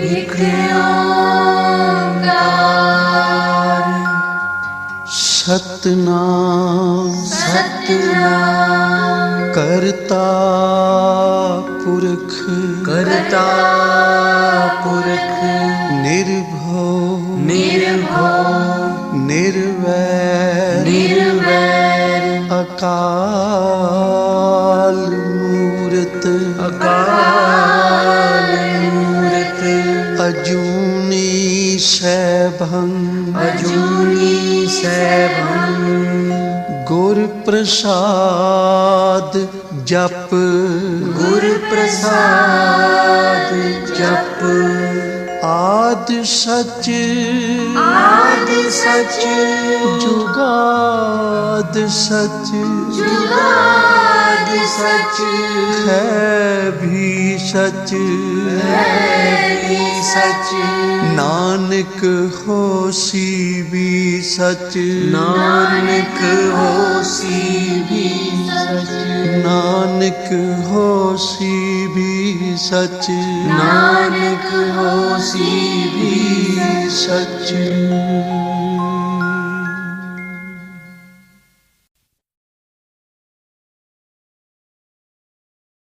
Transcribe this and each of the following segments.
एक ओंकार सतनाम सतनाम करता पुरख करता पुरख निर्भव निर्भव निर्वैर निर्वैर अकाल मूरत अकाल मूरत अजूनी सैभं अजूनी सैभं गुर प्रसाद जप गुर प्रसाद जप आद सच आद सच जुगाद सच जुगाद सच है भी सच है भी सच नानक होसी भी सच नानक होसी भी सच नानक होसी भी सच नानक होसी भी सच।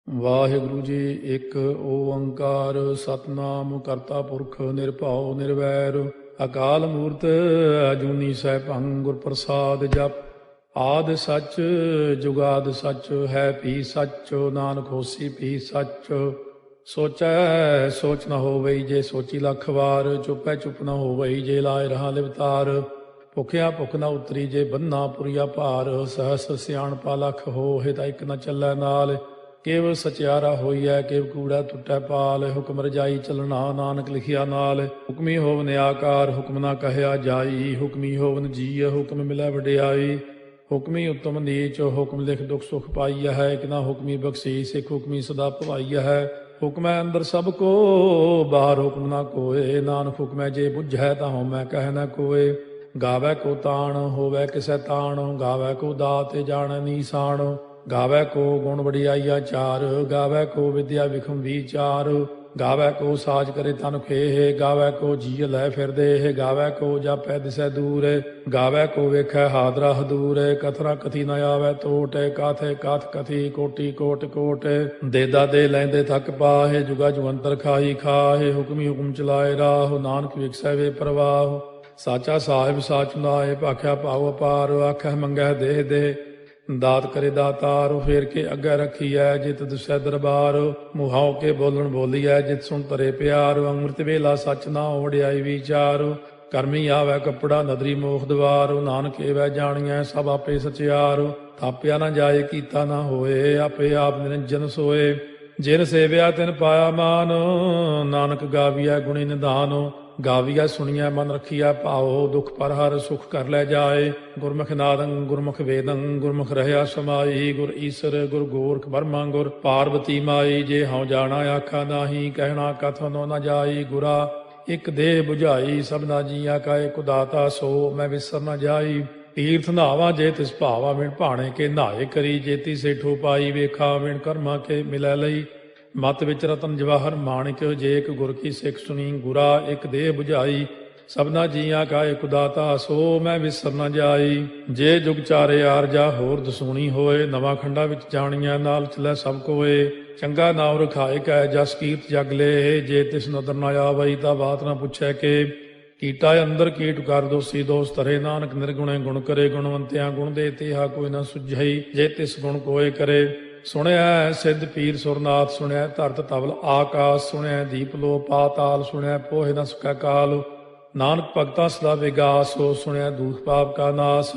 ਵਾਹਿਗੁਰੂ ਜੀ ਇੱਕ ਓੰਕਾਰ ਸਤਨਾਮ ਕਰਤਾ ਪੁਰਖ ਨਿਰਭਉ ਨਿਰਵੈਰ ਅਕਾਲ ਮੂਰਤ ਅਜੂਨੀ ਸੈਭੰ ਗੁਰ ਪ੍ਰਸਾਦ ਜਪ ਆਦ ਸੱਚ ਜੁਗਾਦ ਸੱਚ ਹੈ ਭੀ ਸੱਚ ਨਾਨਕ ਹੋਸੀ ਭੀ ਸੱਚ ਸੋਚੈ ਸੋਚ ਨ ਹੋਵਈ ਜੇ ਸੋਚੀ ਲੱਖ ਵਾਰ ਚੁੱਪੈ ਚੁੱਪ ਨ ਹੋਵਈ ਜੇ ਲਾਇ ਰਹਾ ਲਿਵਤਾਰ ਭੁਖਿਆ ਭੁਖ ਨ ਉਤਰੀ ਜੇ ਬੰਨਾ ਪੁਰੀਆ ਭਾਰ ਸਹਸ ਸਿਆਣਪਾ ਲਖ ਹੋਏ ਤਾਂ ਇੱਕ ਨ ਚੱਲੈ ਨਾਲ ਕੇਵ ਸਚਿਆਰਾ ਹੋਈਐ ਕੇਵ ਕੂੜਾ ਟੁੱਟੈ ਪਾਲ ਹੁਕਮ ਰਜਾਈ ਚੱਲਣਾ ਨਾਨਕ ਲਿਖਿਆ ਨਾਲ ਹੁਕਮੀ ਹੋਵਨ ਆਕਾਰ ਹੁਕਮ ਨਾ ਕਹਿਆ ਜਾਈ ਹੁਕਮੀ ਹੋਵਨ ਜੀਅ ਹੁਕਮ ਮਿਲੈ ਵਡਿਆਈ ਹੁਕਮੀ ਉਤਮ ਨੀਚ ਹੁਕਮ ਲਿਖ ਦੁਖ ਸੁਖ ਪਾਈਆ ਹੈ ਇੱਕ ਨਾ ਹੁਕਮੀ ਬਖਸ਼ੀ ਸਿੱਖ ਹੁਕਮੀ ਸਦਾ ਭਵਾਈਆ ਹੈ ਹੁਕਮੈ ਅੰਦਰ ਸਭ ਕੋ ਬਾਹਰ ਹੁਕਮ ਨਾ ਕੋਏ ਨਾਨਕ ਹੁਕਮੈ ਜੇ ਬੁੱਝੈ ਤਾਂ ਹਉਮੈ ਕਹਿ ਨਾ ਕੋਏ ਗਾਵੈ ਕੋ ਤਾਣ ਹੋਵੈ ਕਿਸੈ ਤਾਣ ਗਾਵੈ ਕੋ ਦਾਤ ਜਾਣੈ ਨੀਸਾਨ ਗਾਵੈ ਕੋ ਗੁਣ ਵਡਿਆਈਆ ਚਾਰ ਗਾਵੈ ਕੋ ਵਿਦਿਆ ਵਿਖਮ ਵਿਚਾਰ ਗਾਵੈ ਕੋ ਸਾਜ ਕਰੇ ਤਨ ਖੇਹ ਗਾਵੈ ਕੋ ਜੀਅ ਲੈ ਫਿਰਦੇ ਗਾਵੈ ਕੋ ਜਾਪੈ ਦਿਸੈ ਦੂਰ ਗਾਵੈ ਕੋ ਵੇਖੈ ਹਾਦਰਾ ਹਦੂਰ ਕਥਨਾ ਕਥੀ ਨ ਆਵੈ ਟੋਟ ਕਾਥੇ ਕਾਥ ਕਥੀ ਕੋਟੀ ਕੋਟ ਕੋਟ ਦੇਦਾ ਦੇ ਲੈਂਦੇ ਥੱਕ ਪਾਹੇ ਜੁਗਾ ਜੁਗੰਤਰ ਖਾਈ ਖਾਹੇ ਹੁਕਮੀ ਹੁਕਮ ਚਲਾਏ ਰਾਹ ਨਾਨਕ ਵਿਖਸੈ ਵੇ ਪ੍ਰਵਾਹ ਸਾਚਾ ਸਾਹਿਬ ਸਾਚ ਨਾਏ ਭਾਖਿਆ ਭਾਉ ਅਪਾਰ ਆਖੈ ਮੰਗੈ ਦੇਹ ਦੇ ਦਾਤ ਕਰੇ ਦਾਤਾਰ ਫੇਰ ਕੇ ਅੱਗੇ ਰੱਖੀਐ ਜਿਤ ਦੁਸੈ ਦਰਬਾਰ ਮੁਹਾਉ ਕੇ ਬੋਲਣ ਬੋਲੀਐ ਜਿਤ ਸੁਣ ਤਰੇ ਪਿਆਰ ਅੰਮ੍ਰਿਤ ਵੇਲਾ ਸੱਚ ਨਾ ਵਡਿਆਈ ਵਿਚਾਰ ਕਰਮੀ ਆਵੈ ਕੱਪੜਾ ਨਦਰੀ ਮੋਖ ਦਵਾਰ ਨਾਨਕ ਏਵੈ ਜਾਣੀਐ ਸਭ ਆਪੇ ਸਚਿਆਰ ਥਾਪਿਆ ਨਾ ਜਾਏ ਕੀਤਾ ਨਾ ਹੋਏ ਆਪੇ ਆਪ ਨਿਰੰਜਨ ਸੋਏ ਜਿਨ ਸੇਵਿਆ ਤਿਨ ਪਾਇਆ ਮਾਨ ਨਾਨਕ ਗਾਵੀਐ ਗੁਣੀ ਨਿਧਾਨ ਗਾਵੀਆ ਸੁਣੀਐ ਮਨ ਰੱਖੀਐ ਭਾਉ ਦੁਖ ਪਰ ਹਰ ਸੁਖ ਕਰ ਲੈ ਜਾਏ ਗੁਰਮੁਖ ਨਾਦੰ ਗੁਰਮੁਖ ਵੇਦੰ ਗੁਰਮੁਖ ਰਹਿਆ ਸਮਾਈ ਗੁਰ ਈਸਰ ਗੁਰ ਗੋਰਖ ਬਰਮਾ ਗੁਰ ਪਾਰਵਤੀ ਮਾਈ ਜੇ ਹਉ ਜਾਣਾ ਆਖਾ ਨਾਹੀ ਕਹਿਣਾ ਕਥਨੋ ਨ ਜਾਈ ਗੁਰਾ ਇਕ ਦੇਹ 부ਝਾਈ ਸਭਨਾ ਜੀਆ ਕਾ ਇਕ ਦਾਤਾ ਸੋ ਮੈਂ ਵਿਸਰ ਨ ਜਾਈ ਤੀਰਥ ਨਾਵਾ ਜੇ ਤਿਸ ਭਾਵਾ ਵਿਣ ਭਾਣੇ ਕੇ ਨਹਾਏ ਕਰੀ ਜੇਤੀ ਸੇਠੋ ਪਾਈ ਵੇਖਾ ਵਿਣ ਕਰਮਾ ਕੇ ਮਿਲੈ ਲਈ ਮਤ ਵਿੱਚ ਰਤਨ ਜਵਾਹਰ ਮਾਣਿਕ ਜੇ ਇੱਕ ਗੁਰ ਕੀ ਸਿੱਖ ਸੁਣੀ ਗੁਰਾ ਇੱਕ ਦੇਹ 부ਝਾਈ ਸਭਨਾ ਜੀਆਂ ਕਾ ਇਕ ਦਾਤਾ ਸੋ ਮੈਂ ਵਿਸਰ ਨ ਜਾਈ ਜੇ ਜੁਗ ਚਾਰੇ ਆਰਜਾ ਹੋਰ ਦਸੂਣੀ ਹੋਏ ਨਵਾਂ ਖੰਡਾ ਵਿੱਚ ਜਾਣੀਆਂ ਨਾਲ ਚਲੈ ਸਭ ਕੋਏ ਚੰਗਾ ਨਾਮ ਰਖਾਏ ਕੈ ਜਸ ਕੀਰਤ ਜਗ ਲੈ ਜੇ ਤਿਸ ਨਦਰ ਨ ਆਵਈ ਤਾਂ ਬਾਤ ਨ ਪੁੱਛੈ ਕੇ ਕੀਟਾ ਅੰਦਰ ਕੀਟ ਕਰ ਦੋਸੀ ਦੋਸ ਧਰੇ ਨਾਨਕ ਨਿਰਗੁਣੇ ਗੁਣ ਕਰੇ ਗੁਣਵੰਤਿਆਂ ਗੁਣ ਦੇ ਤੇਹਾ ਕੋਈ ਨ ਸੁਝਈ ਜੇ ਤਿਸ ਗੁਣ ਕੋਏ ਕਰੇ ਸੁਣਿਆ ਸਿੱਧ ਪੀਰ ਸੁਰਨਾਥ ਸੁਣਿਆ ਧਰਤ ਤਵਲ ਆਕਾਸ਼ ਸੁਣਿਆ ਦੀਪ ਲੋ ਪਾਤਾਲ ਸੁਣਿਆ ਪੋਹਿ ਨ ਸਕੈ ਕਾਲ ਨਾਨਕ ਭਗਤਾਂ ਸਦਾ ਵਿਗਾਸ ਹੋ ਸੁਣਿਆ ਦੂਖ ਪਾਪ ਕਾ ਨਾਸ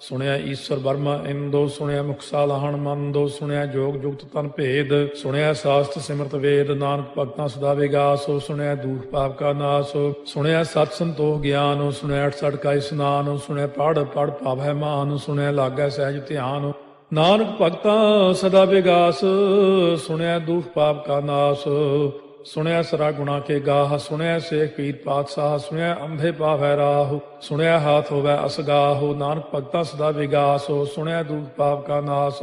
ਸੁਣਿਆ ਈਸ਼ਵਰ ਬਰਮਾ ਇੰਦੋ ਸੁਣਿਆ ਮੁਖ ਸਾਲਾਹਣ ਮੰਦੋ ਸੁਣਿਆ ਜੋਗ ਜੁਗਤ ਤਨ ਭੇਦ ਸੁਣਿਆ ਸਾਸਤ ਸਿਮਰਤ ਵੇਦ ਨਾਨਕ ਭਗਤਾਂ ਸਦਾ ਵਿਗਾਸ ਹੋ ਸੁਣਿਆ ਦੂਖ ਪਾਪ ਕਾ ਨਾਸ ਸੁਣਿਆ ਸਤ ਸੰਤੋਖ ਗਿਆਨ ਸੁਣਿਆ 68 ਕਾ ਇਸਨਾਨ ਸੁਣਿਆ ਪੜ ਪੜ ਭਾਵੈ ਮਾਨ ਸੁਣਿਆ ਲਾਗੈ ਸਹਿਜ ਧਿਆਨ ਨਾਨਕ ਭਗਤਾਂ ਸਦਾ ਵਿਗਾਸ ਸੁਣਿਆ ਦੁਖ ਪਾਪ ਕਾ ਨਾਸ ਸੁਣਿਆ ਸਰਾ ਗੁਣਾ ਕੇ ਗਾਹ ਸੁਣਿਆ ਸੇਖ ਪੀਰ ਪਾਤਸ਼ਾਹ ਸੁਣਿਆ ਅੰਧੇ ਪਾਵੈ ਰਾਹ ਸੁਣਿਆ ਹਾਥ ਹੋਵੈ ਅਸਗਾਹ ਨਾਨਕ ਭਗਤਾਂ ਸਦਾ ਵਿਗਾਸ ਸੁਣਿਆ ਦੁਖ ਪਾਪ ਕਾ ਨਾਸ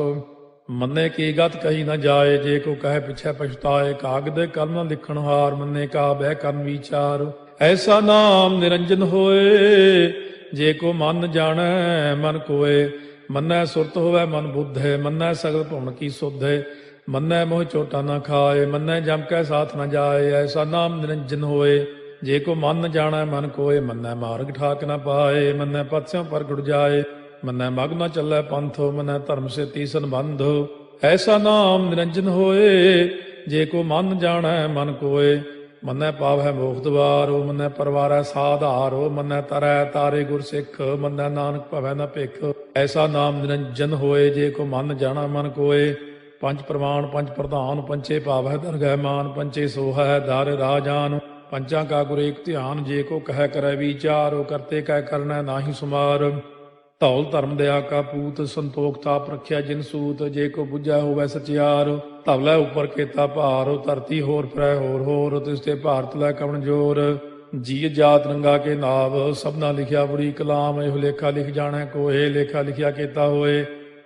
ਮੰਨੇ ਕੀ ਗਤ ਕਹੀ ਨਾ ਜਾਏ, ਜੇ ਕੋ ਕਹੇ ਪਿਛੈ ਪਛਤਾਏ। ਕਾਗਦ ਕਲਮ ਨ ਲਿਖਣ ਹਾਰ, ਮੰਨੇ ਕਾ ਬਹਿ ਕਰਨ ਵਿਚਾਰ। ਐਸਾ ਨਾਮ ਨਿਰੰਜਨ ਹੋਏ, ਜੇ ਕੋ ਮਨ ਜਾਣੈ ਮਨ ਕੋਏ। ਮੰਨੈ ਸੁਰਤ ਹੋਵੈ ਮਨ ਬੁੱਧੇ, ਮੰਨੈ ਸਗਲ ਭਵਨ ਕੀ ਸੁਧੇ। ਮੰਨੈ ਮੋਹ ਚੋਟਾ ਨਾ ਖਾਏ, ਮੰਨੈ ਜਮ ਕੈ ਸਾਥ ਨ ਜਾਏ। ਐਸਾ ਨਾਮ ਨਿਰੰਜਨ ਹੋਏ, ਜੇ ਕੋ ਮਨ ਜਾਣੈ ਮਨ ਕੋਏ। ਮੰਨੈ ਮਾਰਗ ਠਾਕ ਨ ਪਾਏ, ਮੰਨੈ ਪਥ ਸਿਉ ਪ੍ਰਗਟ ਜਾਏ। ਮੰਨੈ ਮਗ ਨ ਚੱਲੈ ਪੰਥ, ਮੰਨੈ ਧਰਮ ਸੇ ਤੀਸਨ ਬੰਧ। ਐਸਾ ਨਾਮ ਨਿਰੰਜਨ ਹੋਏ, ਜੇ ਕੋ ਮਨ ਜਾਣੈ ਮਨ ਕੋਏ। ਮੰਨੈ ਪਾਵੈ ਮੋਖ ਦੁਆਰੋ, ਮੰਨੈ ਪਰਵਾਰੈ ਸਾਧਾਰੋ। ਮੰਨੈ ਤਰੈ ਤਾਰੇ ਗੁਰ ਸਿੱਖ, ਮੰਨੈ ਨਾਨਕ ਭਵੈ ਨ ਭਿਖ। ਐਸਾ ਨਾਮ ਨਿਰੰਜਨ ਹੋਏ, ਜੇ ਕੋ ਮਨ ਜਾਣੈ ਮਨ ਕੋਏ। ਪੰਜ ਪ੍ਰਮਾਣ ਪੰਜ ਪ੍ਰਧਾਨ, ਪੰਚੇ ਭਾਵੈ ਦਰਗਹਿ ਮਾਨ। ਪੰਚੇ ਸੋਹੈ ਦਰ ਰਾਜਾਨ, ਪੰਚਾਂ ਕਾ ਗੁਰ ਏਕ ਧਿਆਨ। ਜੇ ਕੋ ਕਹਿ ਕਰੈ ਵਿਚਾਰ, ਕਰਤੇ ਕਹਿ ਕਰਨੈ ਨਾਹੀ ਸੁਮਾਰ। ਧੌਲ ਧਰਮ ਦਇਆ ਕਾ ਪੂਤ, ਸੰਤੋਖ ਤਾਪ ਰੱਖਿਆ ਜਿਨ ਸੂਤ। ਜੇ ਕੋ ਬੁੱਝੈ ਹੋਵੈ ਸਚਿਆਰ, ਧਵਲੇ ਉੱਪਰ ਕੇਤਾ ਭਾਰ। ਧਰਤੀ ਹੋਰ ਫਿਰੈ ਹੋਰ ਹੋਰ, ਤਿਸ ਤੇ ਭਾਰਤ ਲੈ ਕਵਣ ਜੋਰ। ਜੀ ਜਾਤ ਰੰਗਾ ਕੇ ਨਾਵ, ਸਭਨਾ ਲਿਖਿਆ ਬੁਰੀ ਕਲਾਮ। ਇਹੋ ਲੇਖਾ ਲਿਖ ਜਾਣੈ ਕੋਏ, ਲੇਖਾ ਲਿਖਿਆ ਕੇਤਾ ਹੋਏ।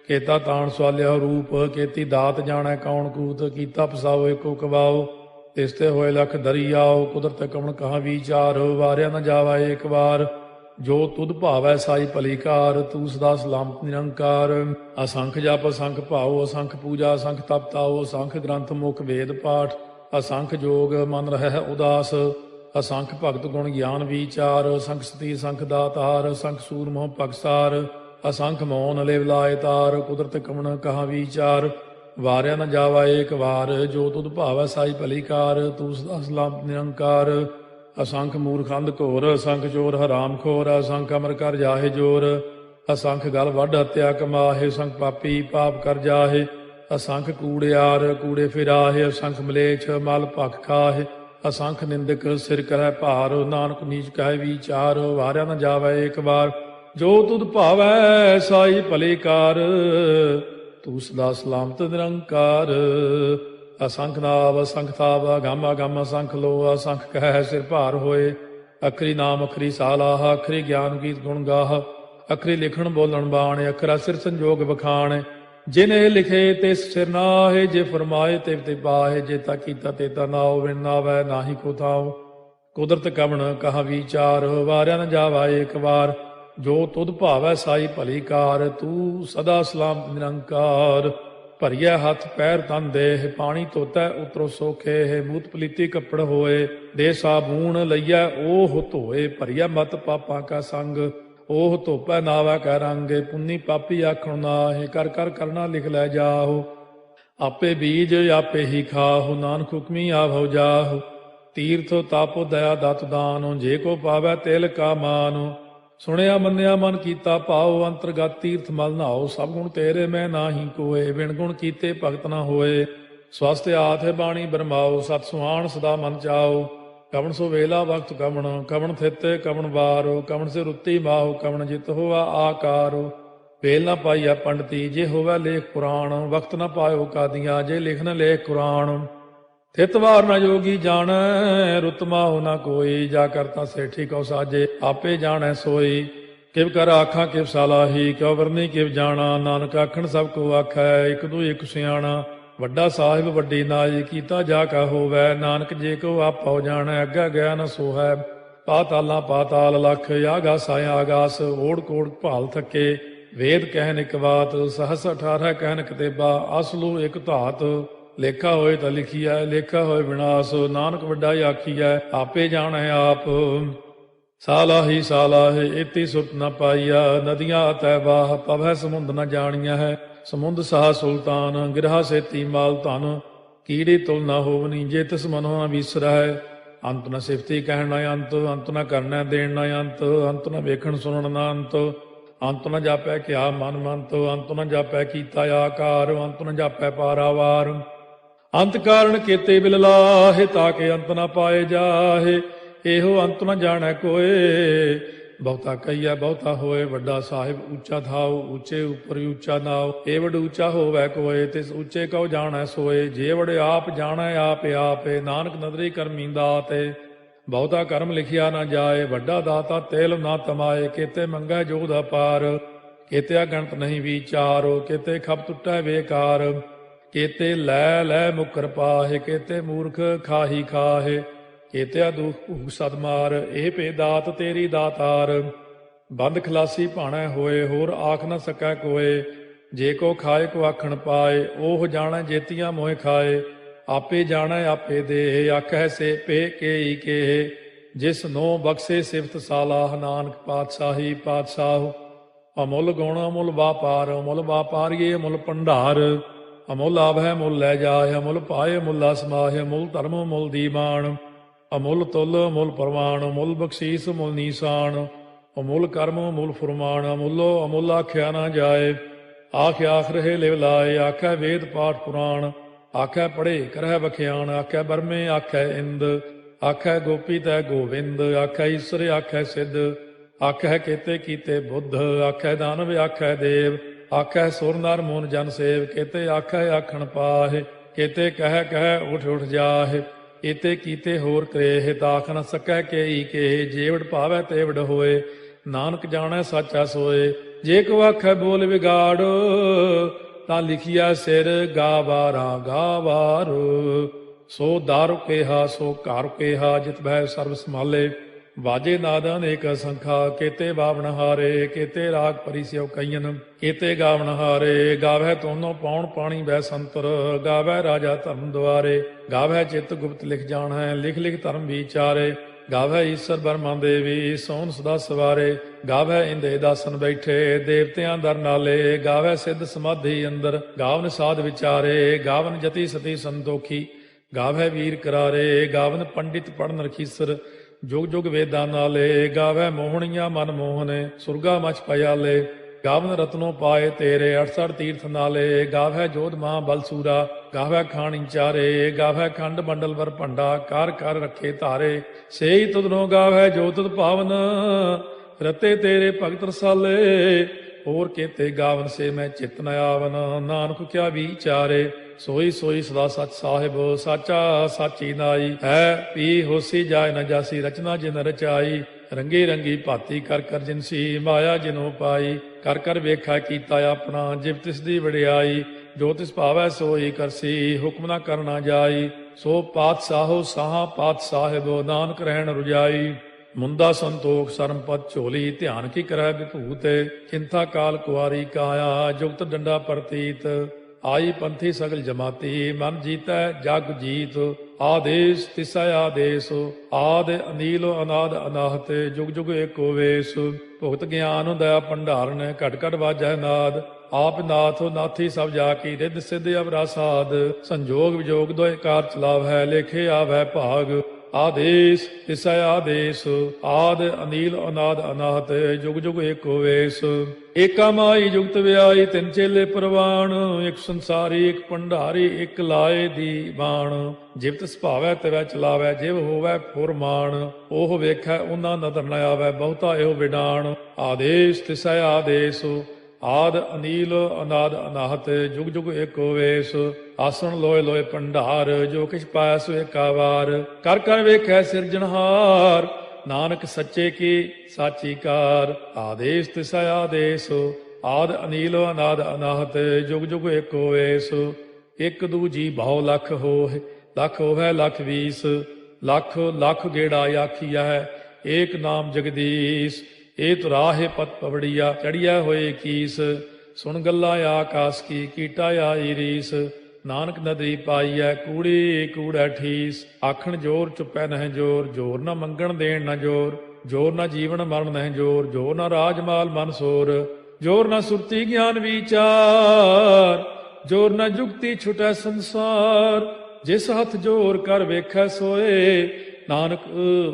ਕੇਤਾ ਤਾਣ ਸਵਾਲਿਆ ਰੂਪ, ਕੀਤੀ ਦਾਤ ਜਾਣੈ ਕੌਣ ਕੂਤ। ਕੀਤਾ ਪਸਾਓ ਏਕੋ ਕਵਾਓ, ਤਿਸ ਤੇ ਹੋਏ ਲਖ ਦਰਿਆਓ। ਕੁਦਰਤ ਕਵਣ ਕਹਾ ਵਿਚਾਰ, ਵਾਰਿਆ ਨ ਜਾਵਾ ਏਕ ਵਾਰ। ਜੋ ਤੁਧ ਭਾਵੈ ਸਾਈ ਭਲੀ ਕਾਰ, ਤੂੰ ਸਦਾ ਸਲਾਮਤ ਨਿਰੰਕਾਰ। ਅਸੰਖ ਜਪ ਅਸੰਖ ਭਾਉ, ਅਸੰਖ ਪੂਜਾ ਅਸੰਖ ਤਪ ਤਾਉ। ਅਸੰਖ ਗ੍ਰੰਥ ਮੁਖ ਵੇਦ ਪਾਠ, ਅਸੰਖ ਜੋਗ ਮਨ ਰਹਿ ਉਦਾਸ। ਅਸੰਖ ਭਗਤ ਗੁਣ ਗਿਆਨ ਵਿਚਾਰ, ਅਸੰਖ ਸਤੀ ਅਸੰਖ ਦਾਤਾਰ। ਅਸੰਖ ਸੂਰ ਮੋਹ ਪਗਸਾਰ, ਅਸੰਖ ਮੌਨ ਲਿਵ ਲਾਇ ਤਾਰ। ਕੁਦਰਤ ਕਵਣ ਕਹਾ ਵਿਚਾਰ, ਵਾਰਿਆ ਨ ਜਾਵਾ ਏਕ ਵਾਰ। ਜੋ ਤੁਧ ਭਾਵੈ ਸਾਈ ਭਲੀ ਕਾਰ, ਤੂੰ ਸਦਾ ਸਲਾਮਤ ਨਿਰੰਕਾਰ। ਅਸੰਖ ਮੂਰਖ ਅੰਧ ਘੋਰ, ਅਸੰਖ ਚੋਰ ਹਰਾਮ ਖੋਰ। ਅਸੰਖ ਅਮਰ ਕਰ ਜਾਹੇ ਜੋਰ, ਅਸੰਖ ਗਲ ਵੱਢ ਹੱਤਿਆ ਕਮਾਹੇ। ਅਸੰਖ ਪਾਪੀ ਪਾਪ ਕਰ ਜਾਹੇ, ਅਸੰਖ ਕੂੜਿਆਰ ਕੂੜੇ ਫਿਰਾਹੇ। ਅਸੰਖ ਮਲੇਛ ਮਲ ਭਖ ਖਾਹੇ, ਅਸੰਖ ਨਿੰਦਕ ਸਿਰ ਕਰੈ ਭਾਰ। ਨਾਨਕ ਨੀਚ ਕਹਿ ਵਿਚਾਰ, ਵਾਰਿਆ ਨ ਜਾਵੈ ਏਕ ਵਾਰ। ਜੋ ਤੁਧ ਭਾਵੈ ਸਾਈ ਭਲੀ ਕਾਰ, ਤੂੰ ਸਦਾ ਸਲਾਮਤ ਨਿਰੰਕਾਰ। ਅਸੰਖ ਨਾਵ ਅਸੰਖ ਤਾਵ, ਅਗੰਮ ਅਗੰਮ ਅਸੰਖ ਲੋ। ਅਸੰਖ ਕਹਿ ਸਿਰ ਭਾਰ ਹੋਏ, ਅਖਰੀ ਨਾਮ ਅਖਰੀ ਸਾਲਾਹ। ਅਖਰੀ ਗਿਆਨ ਗੀਤ ਗੁਣ ਗਾਹ, ਅਖਰੀ ਲਿਖਣ ਬੋਲਣ ਬਾਣ। ਅਖਰਾ ਸਿਰ ਸੰਜੋਗ ਬਖਾਣ, ਜਿਨੇ ਲਿਖੇ ਤਿਸ ਸਿਰ ਨਾਹੇ। ਜੇ ਫਰਮਾਏ ਤਿਵ ਤੇ ਪਾਹੇ, ਜੇ ਤਾ ਕੀਤਾ ਤੇ ਤਾ ਨਾਉ। ਵਿਣ ਨਾਵੈ ਨਾਹੀ ਕੋ ਥਾਉ, ਕੁਦਰਤ ਕਵਣ ਕਹਾ ਵਿਚਾਰ। ਵਾਰਿਆ ਨ ਜਾਵਾ ਏਕ ਵਾਰ, ਜੋ ਤੁਧ ਭਾਵੈ ਸਾਈ ਭਲੀ ਕਾਰ। ਤੂੰ ਸਦਾ ਸਲਾਮਤ ਨਿਰੰਕਾਰ। ਭਰੀਐ ਹੱਥ ਪੈਰ ਤਨ ਦੇਹ, ਪਾਣੀ ਧੋਤੈ ਉਤਰੋ ਸੋਖੇ। ਮੂਤ ਪਲੀਤੀ ਕੱਪੜ ਹੋਏ, ਦੇ ਸਾਬੂਣ ਲਈਐ ਓਹ ਧੋਏ। ਭਰੀਐ ਮਤ ਪਾਪਾਂ ਕਾ ਸੰਗ, ਓਹ ਧੋਪੈ ਨਾਵੈ ਕੈ ਰੰਗ। ਪੁੰਨੀ ਪਾਪੀ ਆਖਣ ਨਾਹਿ, ਕਰ ਕਰ ਕਰਨਾ ਲਿਖ ਲੈ ਜਾਹੋ। ਆਪੇ ਬੀਜ ਆਪੇ ਹੀ ਖਾਹੋ, ਨਾਨਕ ਹੁਕਮੀ ਆਭਉ ਜਾਹੋ। ਤੀਰਥ ਤਾਪੋ ਦਇਆ ਦਤ ਦਾਨੋ, ਜੇ ਕੋ ਪਾਵੈ ਤਿਲ ਕਾ ਮਾਨੋ। ਸੁਣਿਆ ਮੰਨਿਆ ਮਨ ਕੀਤਾ ਭਾਉ, ਅੰਤਰਗਤ ਤੀਰਥ ਮਲ ਨਹਾਉ। ਸਭ ਗੁਣ ਤੇਰੇ ਮੈਂ ਨਾਹੀ ਕੋਏ, ਬਿਨ ਗੁਣ ਕੀਤੇ ਭਗਤ ਨਾ ਹੋਏ। ਸਵਸਤ ਆਥ ਬਾਣੀ ਬਰਮਾਓ, ਸਤ ਸੁਹਾਣ ਸਦਾ ਮਨ ਚਾਓ। ਕਵਣ ਸੋ ਵੇਲਾ ਵਕਤ ਕਵਣ, ਕਵਣ ਥਿਤੇ ਕਵਣ ਵਾਰੋ। ਕਵਣ ਸੇ ਰੁੱਤੀ ਮਾਹੋ, ਕਵਣ ਜਿਤ ਹੋਆ ਆਕਾਰੋ। ਵੇਲ ਨਾ ਪਾਈਆ ਪੰਡਤੀ, ਜੇ ਹੋਵੈ ਲੇਖ ਪੁਰਾਣ। ਵਕਤ ਨਾ ਪਾਇਓ ਕਾਦੀਆਂ, ਜੇ ਲਿਖਨ ਲੇਖ ਕੁਰਾਨ। ਥਿਤ ਵਾਰ ਨਾ ਜੋਗੀ ਜਾਣੈ, ਰੁੱਤ ਮਾਹੁ ਨਾ ਕੋਈ। ਜਾ ਕਰਤਾ ਸੇਠੀ ਕਉ ਸਾਜੇ, ਆਪੇ ਜਾਣੈ ਸੋਈ। ਕਿਵ ਕਰ ਆਖਾਂ ਕਿਵ ਸਾਲਾਹੀ, ਕਿਉ ਵਰਨੀ ਕਿਵ ਜਾਣਾ। ਨਾਨਕ ਆਖਣ ਸਭ ਕੋ ਆਖੈ, ਇਕ ਦੂ ਇਕ ਸਿਆਣਾ। ਵੱਡਾ ਸਾਹਿਬ ਵੱਡੀ ਨਾਈ, ਕੀਤਾ ਜਾ ਕਾ ਹੋਵੈ। ਨਾਨਕ ਜੇ ਕੋ ਆਪਉ ਜਾਣੈ, ਅੱਗਾ ਗਿਆ ਨ ਸੋਹੈ। ਪਾਤਾਲਾਂ ਪਾਤਾਲ ਲਖ, ਆਗਾਸ ਆਗਾਸ। ਓੜ ਕੋੜ ਭਾਲ ਥੱਕੇ, ਵੇਦ ਕਹਿਨ ਇਕ ਬਾਤ। ਸਹਸ 18 ਕਹਿਨ ਕਤੇਬਾ, ਅਸਲੂ ਇਕ ਧਾਤ। ਲੇਖਾ ਹੋਏ ਤਾਂ ਲਿਖੀਐ, ਲੇਖਾ ਹੋਏ ਵਿਨਾਸ਼। ਨਾਨਕ ਵੱਡਾ ਆਖੀਐ, ਆਪੇ ਜਾਣੈ ਆਪ। ਸਾਲਾਹੀ ਸਾਲਾਹੇ, ਇਤੀ ਸੁਰਤ ਨ ਪਾਈਆ। ਨਦੀਆਂ ਅਤੈ ਬਾਹ, ਪਵੈ ਸਮੁੰਦ ਨ ਜਾਣੀਆ ਹੈ। ਸਮੁੰਦ ਸਾਹ ਸੁਲਤਾਨ, ਗਿਰਹਾ ਸੇਤੀ ਮਾਲ ਧਨ। ਕੀੜੀ ਤੁਲ ਨ ਹੋਵਨੀ, ਜੇ ਤਿਸ ਮਨੋ ਨ ਵਿਸਰੈ। ਅੰਤ ਨ ਸਿਫਤੀ ਕਹਿਣ ਨ ਅੰਤ, ਅੰਤ ਨ ਕਰਨੈ ਦੇਣ ਨ ਅੰਤ। ਅੰਤ ਨ ਵੇਖਣ ਸੁਣਨ ਨ ਅੰਤ, ਅੰਤ ਨ ਜਾਪੈ ਕਿਆ ਮਨ ਮੰਤ। ਅੰਤ ਨ ਜਾਪੈ ਕੀਤਾ ਆਕਾਰ, ਅੰਤ ਨ ਜਾਪੈ ਪਾਰਾਵਾਰ। ਅੰਤ ਕਾਰਨ ਕੀਤੇ ਬਿਲ ਲਾਹੇ, ਤਾਕੇ ਅੰਤ ਨ ਪਾਏ ਜਾਹੇ। ਇਹੋ ਅੰਤ ਨ ਜਾਣੈ ਕੋਏ, ਬਹੁਤਾ ਕਹੀਐ ਬਹੁਤਾ ਹੋਏ। ਵੱਡਾ ਸਾਹਿਬ ਉੱਚਾ ਥਾਉ, ਉੱਚੇ ਉੱਪਰ ਉੱਚਾ ਨਾਉ। ਏ ਵਡ ਉੱਚਾ ਹੋਵੈ ਕੋਏ, ਤਿਸ ਉੱਚੇ ਕਉ ਜਾਣੈ ਸੋਏ। ਜੇ ਵਡ ਆਪ ਜਾਣੈ ਆਪੇ ਆਪੇ, ਨਾਨਕ ਨਦਰੀ ਕਰਮੀ ਦਾਤੇ। ਬਹੁਤਾ ਕਰਮ ਲਿਖਿਆ ਨਾ ਜਾਏ, ਵੱਡਾ ਦਾਤਾ ਤੇਲ ਨਾ ਤਮਾਏ। ਕੀਤੇ ਮੰਗੈ ਜੋਧ ਅਪਾਰ, ਕੇਤੇ ਅਗਣਤ ਨਹੀਂ ਵਿਚਾਰੋ, ਕੇਤੇ ਖਪ ਟੁੱਟੈ ਬੇਕਾਰ, ਕੇਤੇ ਲੈ ਲੈ ਮੁਕਰ ਪਾਹੇ, ਕੇਤੇ ਮੂਰਖ ਖਾਹੀ ਖਾਹੇ, ਕੇਤੇ ਦੁਖ ਭੂਖ ਸਦ ਮਾਰ, ਇਹ ਭੇ ਦਾਤ ਤੇਰੀ ਦਾਤਾਰ। ਬੰਦ ਖਲਾਸੀ ਭਾਣੈ ਹੋਏ, ਹੋਰ ਆਖ ਨ ਸਕੈ ਕੋਏ, ਜੇ ਕੋ ਖਾਏ ਕੋ ਆਖਣ ਪਾਏ, ਉਹ ਜਾਣੈ ਜੇਤੀਆਂ ਮੋਹਿ ਖਾਏ, ਆਪੇ ਜਾਣੈ ਆਪੇ ਦੇ, ਆਖੈ ਸੇ ਪੇ ਕੇਈ ਕੇ, ਜਿਸ ਨੋ ਬਖਸ਼ੇ ਸਿਫਤ ਸਾਲਾਹ, ਨਾਨਕ ਪਾਤਸ਼ਾਹੀ ਪਾਤਸ਼ਾਹ। ਅਮੁੱਲ ਗੁਣ ਅਮੁੱਲ ਵਾਪਾਰ, ਅਮੁੱਲ ਵਾਪਾਰੀਏ ਅਮੁੱਲ ਭੰਡਾਰ, ਅਮੁੱਲ ਆਭੈ ਮੁੱਲ ਲੈ ਜਾਏ, ਅਮੁੱਲ ਪਾਏ ਮੁੱਲਾ ਸਮਾਹਿ, ਅਮੁੱਲ ਧਰਮ ਮੁੱਲ ਦੀਵਾਨ, ਅਮੁੱਲ ਤੁਲ ਅਮੁੱਲ ਪ੍ਰਮਾਣ, ਅਮੁੱਲ ਬਖਸ਼ੀਸ ਮੁੱਲ ਨੀਸਾਨ, ਅਮੁੱਲ ਕਰਮ ਅਮੁੱਲ ਫੁਰਮਾਨ, ਅਮੁੱਲੋ ਅਮੁੱਲ ਆਖਿਆ ਨਾ ਜਾਏ, ਆਖ ਆਖ ਰਹੇ ਲਿਵ ਲਾਏ, ਆਖੈ ਵੇਦ ਪਾਠ ਪੁਰਾਣ, ਆਖੈ ਪੜ੍ਹੇ ਕਰਹਿ ਬਖਿਆਣ, ਆਖੈ ਬਰਮੇ ਆਖੈ ਇੰਦ, ਆਖੈ ਗੋਪੀ ਤੈ ਗੋਵਿੰਦ, ਆਖੈ ਈਸਰ ਆਖੈ ਸਿੱਧ, ਆਖੈ ਕੇਤੇ ਕੀਤੇ ਬੁੱਧ, ਆਖੈ ਦਾਨਵ ਆਖੈ ਦੇਵ, ਆਖੈ ਸੁਰ ਨਰ ਮੂਨ ਜਨ ਸੇਵ, ਕੇਤੇ ਆਖੈ ਆਖਣ ਪਾਹੇ, ਕੇਤੇ ਕਹਿ ਕਹਿ ਉਠ ਉਠ ਜਾਹੇ, ਏਤੇ ਕੀਤੇ ਹੋਰ ਕਰੇਹ, ਤਾਖ ਨ ਸਕੈ ਕੇਈ ਕੇ, ਜੇਵੜ ਭਾਵੈ ਤੇਵੜ ਹੋਏ, ਨਾਨਕ ਜਾਣੈ ਸਾਚਾ ਸੋਏ। ਜੇ ਕੋ ਆਖੈ ਬੋਲ ਵਿਗਾੜ, ਤਾਂ ਲਿਖਿਆ ਸਿਰ ਗਾਵਾਰਾ ਗਾਵਾਰ, ਸੋ ਦਾਰੂ ਕੇਹਾ ਸੋ ਘਰ ਕੇਹਾ, ਜਿਤ ਬਹਿ ਸਰਬ ਸੰਭਾਲੇ, ਵਾਜੇ ਨਾਦ ਅਨੇਕ ਸੰਖਾ, ਕੇਤੇ ਬਾਵਣ ਹਾਰੇ, ਕੇਤੇ ਰਾਗ ਪਰਿਸਿਓ ਕਈਨ, ਕੇਤੇ ਗਾਵਣ ਹਾਰੇ, ਗਾਵੈ ਤੋਨੋ ਪਾਉਣ ਪਾਣੀ ਬੈ ਸੰਤਰ, ਗਾਵੈ ਰਾਜਾ ਧਰਮ ਦੁਆਰੇ, ਗਾਵੈ ਚਿਤ ਗੁਪਤ ਲਿਖ ਜਾਣੈ, ਲਿਖ ਲਿਖ ਧਰਮ ਵਿਚਾਰੇ, ਗਾਵੈ ਈਸਰ ਬਰਮਾ ਦੇਵੀ, ਸੋਨ ਸਦਾ ਸਵਾਰੇ, ਗਾਵੈ ਇੰਦੇ ਦਾਸਨ ਬੈਠੇ, ਦੇਵਤਿਆਂ ਦਰ ਨਾਲੇ, ਗਾਵੈ ਸਿੱਧ ਸਮਾਧੀ ਅੰਦਰ, ਗਾਵਨ ਸਾਧ ਵਿਚਾਰੇ, ਗਾਵਨ ਜਤੀ ਸਤੀ ਸੰਤੋਖੀ, ਗਾਵੈ ਵੀਰ ਕਰਾਰੇ, ਗਾਵਨ ਪੰਡਿਤ ਪੜਨ ਰਖੀਸਰ, ਜੁਗ ਜੁਗ ਵੇਦਾਂ ਨਾਲੇ, ਗਾਵੈ ਮੋਹਣੀਆਂ ਮਨ ਮੋਹਨੇ, ਸੁਰਗਾ ਮਚ ਪਿਆਲੇ, ਗਾਵਨ ਰਤਨੋ ਪਾਏ ਤੇਰੇ, 68 ਤੀਰਥ ਨਾਲੇ, ਗਾਵੈ ਜੋਧ ਮਾਂ ਬਲਸੂਰਾ, ਗਾਵੈ ਖਾਣੀ ਚਾਰੇ, ਗਾਵੈ ਖੰਡ ਮੰਡਲ ਵਰ ਭੰਡਾ, ਕਰ ਕਰ ਰੱਖੇ ਧਾਰੇ, ਸੇਈ ਤੁਧਨੋ ਗਾਵੈ ਜੋ ਤੁਧ ਭਾਵਨ, ਰਤੇ ਤੇਰੇ ਭਗਤ ਰਸਾਲੇ, ਹੋਰ ਕੇਤੇ ਗਾਵਨ ਸੇ ਮੈਂ ਚਿਤ ਨ ਆਵਨ, ਨਾਨਕ ਕਿਆ ਵਿਚਾਰੇ, ਸੋਈ ਸੋਈ ਸਦਾ ਸਚ ਸਾਹਿਬ, ਸਾਚਾ ਸਾਚੀ ਨਾਈ, ਹੈ ਪੀ ਹੋਸੀ ਜਾਏ ਨ ਜਾਸੀ, ਰਚਨਾ ਜਿਨ ਰਚਾਈ, ਰੰਗੀ ਰੰਗੀ ਭਾਤੀ ਕਰ ਕਰ ਜਿਨਸੀ, ਮਾਇਆ ਜਿਨੋ ਪਾਈ, ਕਰ ਕਰ ਵੇਖਾ ਕੀਤਾ ਆਪਣਾ, ਜਿਵ ਤਿਸ ਦੀ ਵਡਿਆਈ, ਜੋ ਤਿਸ ਭਾਵੈ ਸੋਈ ਕਰਸੀ, ਹੁਕਮ ਨਾ ਕਰਨਾ ਜਾਈ, ਸੋ ਪਾਤਸ਼ਾਹੋ ਸਾਹਾ ਪਾਤਸ਼ਾਹਿਬ, ਨਾਨਕ ਰਹਿਣ ਰੁਜਾਈ, ਮੁੰਦਾ ਸੰਤੋਖ ਸਰਮ ਪਦ ਝੋਲੀ, ਧਿਆਨ ਕੀ ਕਰੈ ਵਿਭੂਤ, ਚਿੰਤਾ ਕਾਲ ਕੁਆਰੀ ਕਾਇਆ, ਜੁਗਤ ਡੰਡਾ ਪ੍ਰਤੀਤ, ਆਈ ਪੰਥੀ ਸਗਲ ਜਮਾਤੀ, ਮਨ ਜੀਤੈ ਜਗ ਜੀਤ, ਆਦੇਸ ਤਿਸੈ ਆਦੇਸ, ਆਦ ਅਨੀਲ ਅਨਾਦ ਅਨਾਹਤ, ਜੁਗ ਜੁਗ ਏਕੋ ਵੇਸ, ਭੁਗਤ ਗਿਆਨ ਦਇਆ ਭੰਡਾਰਨ, ਘਟ ਘਟ ਵਾਜੈ ਨਾਦ, ਆਪ ਨਾਥ ਨਾਥੀ ਸਭ ਜਾ ਕੀ, ਰਿੱਧ ਸਿੱਧ ਅਵਰਾ ਸਾਧ, ਸੰਜੋਗ ਵਿਜੋਗ ਦੋਇ ਕਾਰ ਚਲਾਵੈ, ਲੇਖੇ ਆਵੈ ਭਾਗ, ਆਦੇਸ ਤਿਸੈ ਆਦੇਸ, ਆਦ ਅਨੀਲ ਅਨਾਦ ਅਨਾਹਤ, ਜੁਗ ਜੁਗ ਏਕੋ ਵੇਸ, ਏਕਾ ਮਾਈ ਜੁਗਤ ਵਿਆਈ, ਤਿੰਨ ਚੇਲੇ ਪ੍ਰਵਾਣ, ਇੱਕ ਸੰਸਾਰੀ ਇੱਕ ਭੰਡਾਰੀ, ਇੱਕ ਲਾਏ ਦੀ ਬਾਣ, ਜਿਵ ਤਿਸ ਭਾਵੈ ਤਿਵੈ ਚਲਾਵੈ, ਜਿਵ ਹੋਵੈ ਫੁਰਮਾਨ, ਉਹ ਵੇਖੈ ਉਹਨਾਂ ਨਦਰ ਨ ਆਵੈ, ਬਹੁਤਾ ਇਹੋ ਵਿਡਾਣ, ਆਦੇਸ ਤਿਸੈ ਆਦੇਸ, ਆਦ ਅਨੀਲ ਅਨਾਦ ਅਨਾਹਤ, ਜੁਗ ਜੁਗ ਏਕੋ ਵੇਸ, ਆਸਣ ਲੋਏ ਲੋਏ ਭੰਡਾਰ, ਜੋ ਕਿਛ ਪਾਇਆ ਸੋ ਏਕਾ ਵਾਰ, ਕਰ ਕਰ ਵੇਖੈ ਸਿਰਜਣਹਾਰ, ਨਾਨਕ ਸੱਚੇ ਕੀ ਸਾਚੀ ਕਾਰ, ਆਦੇਸ ਤਿਸੈ ਆਦੇਸ, ਆਦ ਅਨੀਲ ਅਨਾਦ ਅਨਾਹਤ, ਜੁਗ ਜੁਗ ਏਕੋ ਵੇਸ, ਇੱਕ ਦੂਜੀ ਬਹੁ ਲਖ ਹੋਏ, ਲਖ ਹੋਵੈ ਲਖ ਵੀਸ, ਲਖ ਲਖ ਗੇੜਾ ਆਖੀਐ, ਏਕ ਨਾਮ ਜਗਦੀਸ਼, ਇਹ ਤੁਰਾਹੇ ਪਤ ਪਵੜੀਆ, ਚੜੀਆ ਹੋਏ ਕੀਸ, ਸੁਣ ਗੱਲਾਂ ਆਕਾਸ ਕੀ, ਕੀਟਾ ਆਈ ਰੀਸ, ਨਾਨਕ ਨਦਰੀ ਪਾਈਐ, ਕੂੜੀ ਕੂੜੈ ਠੀਸ, ਆਖਣ ਜੋਰ ਚੁੱਪੈ ਨਹਿ ਜੋਰ, ਜੋਰ ਨਾ ਮੰਗਣ ਦੇਣ ਨਾ ਜੋਰ, ਜੋਰ ਨਾ ਜੀਵਨ ਮਰਨ ਨਹਿ ਜੋਰ, ਜੋਰ ਨਾ ਰਾਜ ਮਾਲ ਮਨ ਸੋਰ, ਜੋਰ ਨਾ ਸੁਰਤੀ ਗਿਆਨ ਵਿਚਾਰ, ਜੋਰ ਨਾ ਜੁਗਤੀ ਛੁਟੈ ਸੰਸਾਰ, ਜਿਸ ਹੱਥ ਜੋਰ ਕਰ ਵੇਖੈ ਸੋਏ, ਨਾਨਕ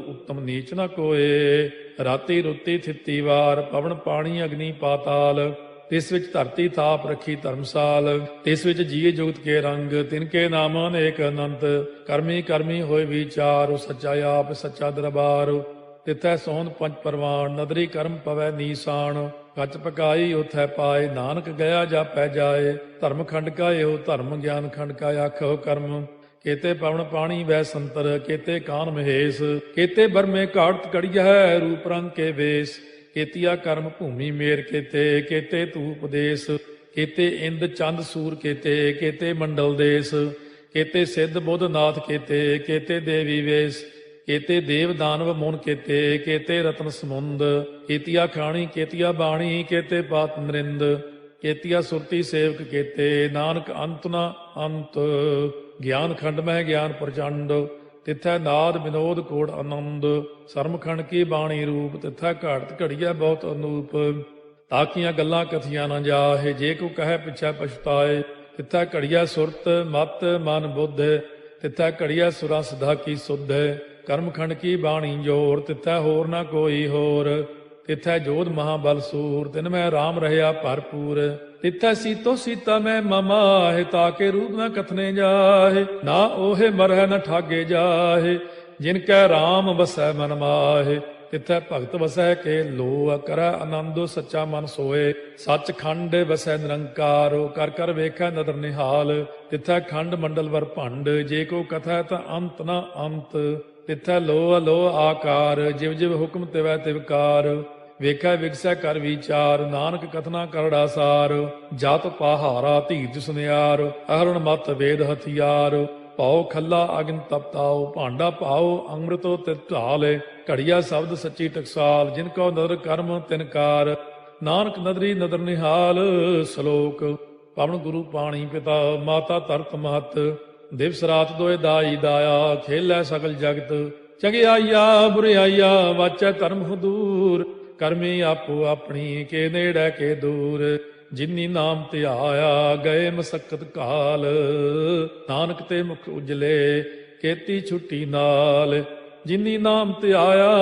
ਉੱਤਮ ਨੀਚ ਨਾ ਕੋਏ, ਰਾਤੀ ਰੁੱਤੀ ਥਿੱਤੀ ਵਾਰ, ਪਵਨ ਪਾਣੀ ਅਗਨੀ ਪਾਤਾਲ, ਤਿਸ ਵਿੱਚ ਧਰਤੀ ਥਾਪ ਰੱਖੀ ਧਰਮਸਾਲ, ਤਿਸ ਵਿੱਚ ਜੀਏ ਜੁਗਤ ਕੇ ਰੰਗ, ਤਿਨਕੇ ਨਾਮ ਅਨੇਕ ਅਨੰਤ, ਕਰਮੀ ਕਰਮੀ ਹੋਏ ਵਿਚਾਰ, ਉਹ ਸੱਚਾ ਆਪ ਸੱਚਾ ਦਰਬਾਰ, ਤਿਥੈ ਸੋਹਣ ਪੰਜ ਪਰਵਾਨ, ਨਦਰੀ ਕਰਮ ਪਵੈ ਨੀਸਾਨ, ਕੱਚ ਪਕਾਈ ਉਥੈ ਪਾਏ, ਨਾਨਕ ਗਿਆ ਜਾਪੈ ਜਾਏ, ਧਰਮ ਖੰਡ ਕਾ ਇਹੋ ਧਰਮ, ਗਿਆਨ ਖੰਡ ਕਾ ਆਖੋ ਕਰਮ, ਕੇਤੇ ਪਵਨ ਪਾਣੀ ਵੈ ਸੰਤਰ, ਕੇਤੇ ਕਾਨ ਮਹੇਸ਼, ਕੇਤੇ ਬਰਮੇ ਘਾਟ ਕੜੀਐ, ਰੂਪ ਰੰਗ ਕੇ ਵੇਸ, केतिया कर्म भूमि मेर केते केते धूप देश केते इंद चंद सूर केते केते मंडल देश केते सिद्ध बुद्ध नाथ केते केते देवी वेश केते देव दानव मुन केते केते रत्न समुंद केतिया खाणी केतिया बाणी केते पात नरिंद केतिया सुरती सेवक केते नानक अंत न अंत ज्ञान खंड में ज्ञान प्रचंड तिथै नाद विनोद कोड़ आनंद सरमखंड की बाणी रूप तिथै घाड़त घड़िया बहुत अनूप ताकियां गल्लां कथियां न जाहे जे को कहे पिछै पछताए तिथै घड़िया सुरत मत मन बुद्ध तिथै घड़िया सुरा सिधा की सुध कर्मखंड की बाणी जोर तिथै होर न कोई होर तिथै जोध महाबल सूर तिन में राम रहया भरपूर तिथै सीतो सीता में ममाहे ताके रूप न कथने जाहे ना ओहे मरह न ठागे जाहे जिनकै राम बसै मन माहे तिथै भगत वसै के लो करੈ आनंद सच्चा मन सोए सच खंड वसै निरंकार कर कर वेखै नदर निहाल तिथै खंड मंडल वर भंड जे को कथै ता अंत न अंत तिथै लो अलो आकार जिव जिव हुक्म तिवै तिवकार ਵੇਖੈ ਵਿਗਸੈ ਕਰ ਵਿਚਾਰ ਨਾਨਕ ਕਥਨਾ ਕਰੜਾ ਸਾਰ ਜਤ ਪਹਾਰਾ ਧੀਰਜ ਸੁਨਿਆਰ ਅਹਰਣ ਮਤ ਵੇਦ ਹਥਿਆਰ ਭਾਉ ਖੱਲਾ ਅਗਨ ਤਪਤਾਉ ਭਾਂਡਾ ਭਾਉ ਅੰਮ੍ਰਿਤੋ ਤਿਤ ਢਾਲੇ ਘੜੀਆ ਸ਼ਬਦ ਸੱਚੀ ਟਕਸਾਲ ਜਿਨ ਕੋ ਨਦਰ ਕਰਮ ਤਿਨਕਾਰ ਨਾਨਕ ਨਦਰੀ ਨਦਰ ਨਿਹਾਲ ਸ਼ਲੋਕ ਪਵਨ ਗੁਰੂ ਪਾਣੀ ਪਿਤਾ ਮਾਤਾ ਧਰਤ ਮਹਤ ਦਿਵਸ ਰਾਤ ਦੋਇ ਦਾਈ ਦਾਇਆ ਖੇਲੈ ਸਗਲ ਜਗਤ ਚੰਗਿਆਈਆ ਬੁਰਿਆਈਆ ਵਾਚੈ ਧਰਮ ਹਦੂਰ ਕਰਮੀ ਆਪੋ ਆਪਣੀ ਕੇ ਨੇੜੇ ਕੇ ਦੂਰ ਜਿਨੀ ਨਾਮ ਧਿਆਇਆ ਗਏ ਮਸਕਤ ਕਾਲ ਨਾਨਕ ਤੇ ਮੁਖ ਉਜਲੇ ਕੀਤੀ ਛੁੱਟੀ ਨਾਲ ਜਿਨੀ ਨਾਮ ਧਿਆਇਆ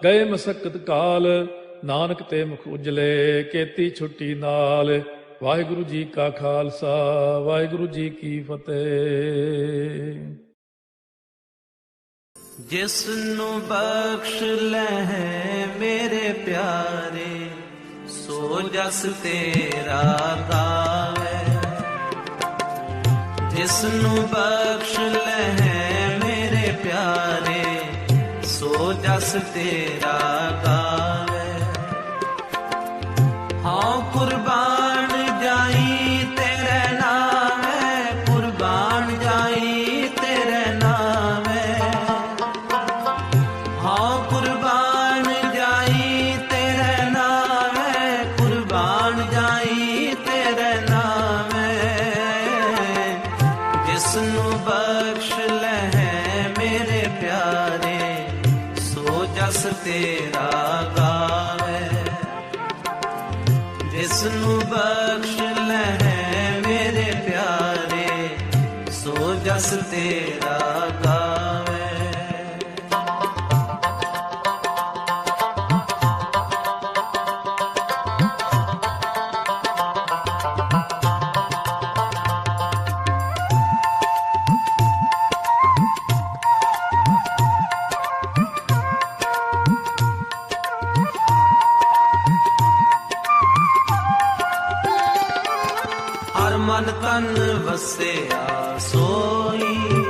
ਗਏ ਮਸਕਤ ਕਾਲ ਨਾਨਕ ਤੇ ਮੁਖ ਉਜਲੇ ਕੀਤੀ ਛੁੱਟੀ ਨਾਲ ਵਾਹਿਗੁਰੂ ਜੀ ਕਾ ਖਾਲਸਾ ਵਾਹਿਗੁਰੂ ਜੀ ਕੀ ਫਤਿਹ। ਜਿਸ ਨੂੰ ਬਖਸ਼ ਲੈ ਮੇਰੇ ਪਿਆਰੇ ਸੋ ਜਸ ਤੇਰਾ ਗਾਵੇ ਜਿਸ ਨੂੰ ਬਖਸ਼ ਲੈ ਮੇਰੇ ਪਿਆਰੇ ਸੋ ਜਸ ਤੇਰਾ ਗਾਵੇ ਹਾਂ ਕੁਰਬਾਨ ਜਾਈ ਤੇਰੇ ਨਾਮੇ ਕੁਰਬਾਨ ਜਾਈ ਤੇਰੇ ਨਾਮੇ ਤੇਰਾ ਗਾਵੇ ਜਿਸ ਨੂੰ ਬਖਸ਼ ਲੈ ਮੇਰੇ ਪਿਆਰੇ ਸੋ ਜਸ ਤੇਰਾ ਗਾਵੇ। ਮਨ ਤਨ ਵਸਿਆ ਸੋਈ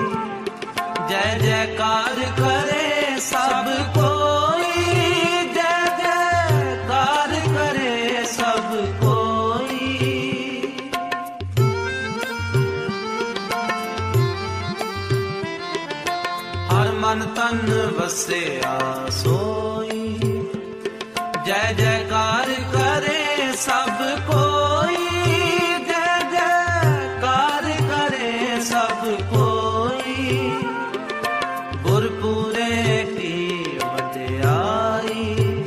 ਜੈ ਜੈਕਾਰ ਕਰੇ ਸਭ ਕੋਈ ਜੈ ਜੈਕਾਰ ਕਰੇ ਸਭ ਕੋਈ ਹਰ ਮਨ ਤਨ ਵਸਿਆ ਸੋਈ ਜੈ ਜੈਕਾਰ ਕਰੇ ਸਭ ਕੋਈ ਸਭ ਕੋਈ ਗੁਰਪੂਰੇ ਕੀ ਵਡਿਆਈ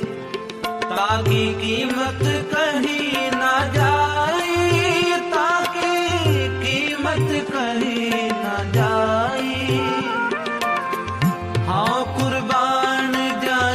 ਤਾਂ ਕੀ ਕੀਮਤ ਕਹੀ ਨਾ ਜਾਈ ਤਾਂ ਕੀ ਕੀਮਤ ਕਹੀ ਨਾ ਜਾਈ ਹਾਂ ਕੁਰਬਾਨ ਜਾ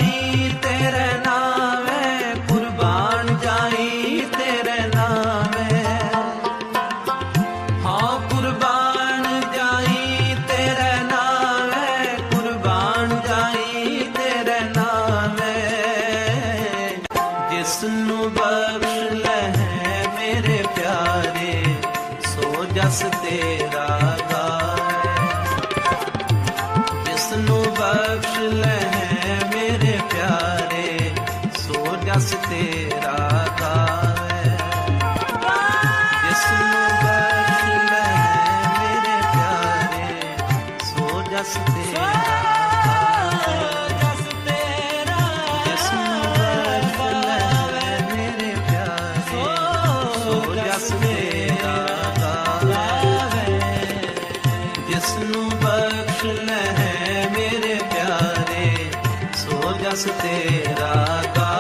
बस तेरा का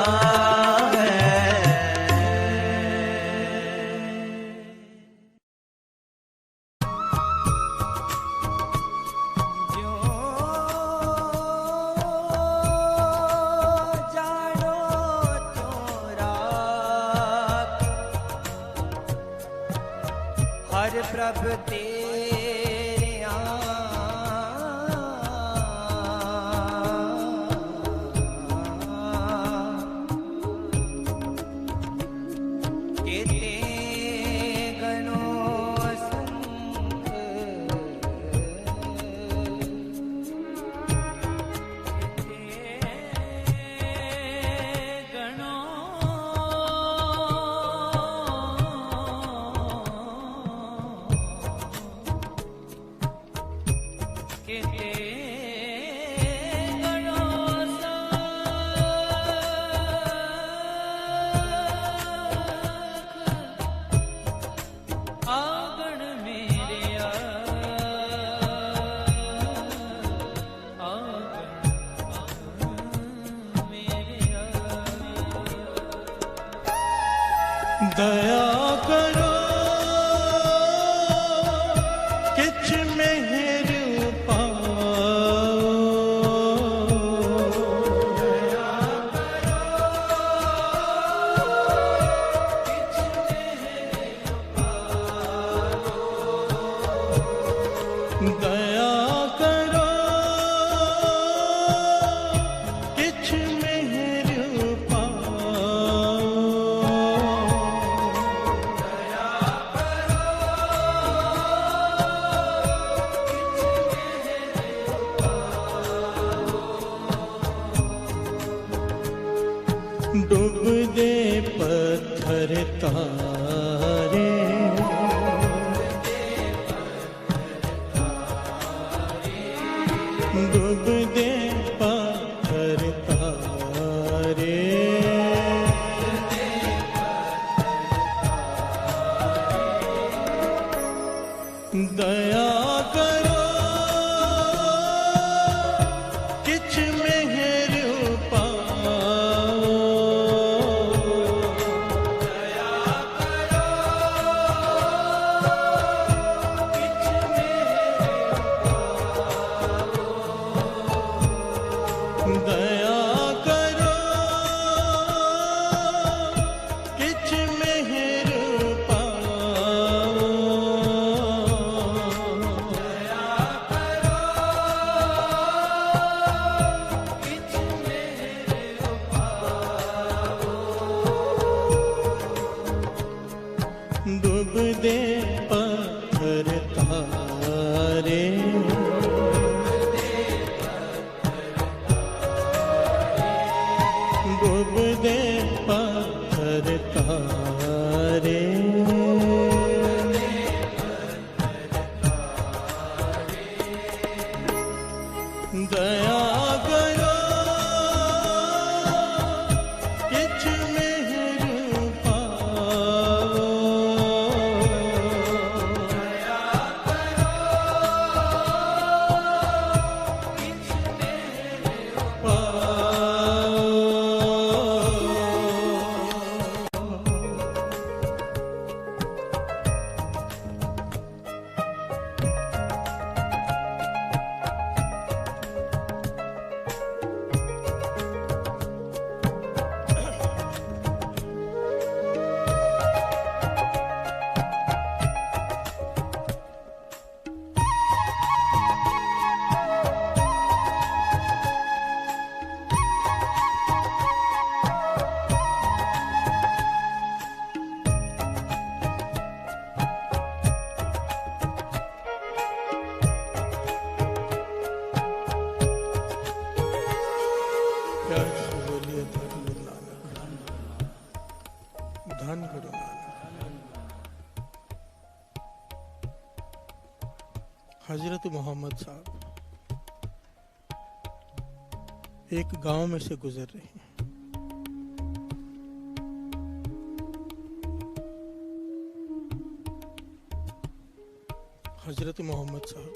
प्रभ तेरे केते गणों संग दया करो किछ मेहर पाओ दया करो किछ मेहर डूब दे पत्थर तारे डूब दे पत्थर तारे दया करो किछ मेहर दया करो किछ मेहर पाओ दया करो किछ मेहर पाओ डूब दे पत्थर तारे डूब दे पत्थर तारे दया करो किछ मेहर पाओ दया करो किछ मेहर पाओ धन गुरु नानक। हजरत मोहम्मद साहब एक गांव में से गुजर रहे हैं। हजरत मोहम्मद साहब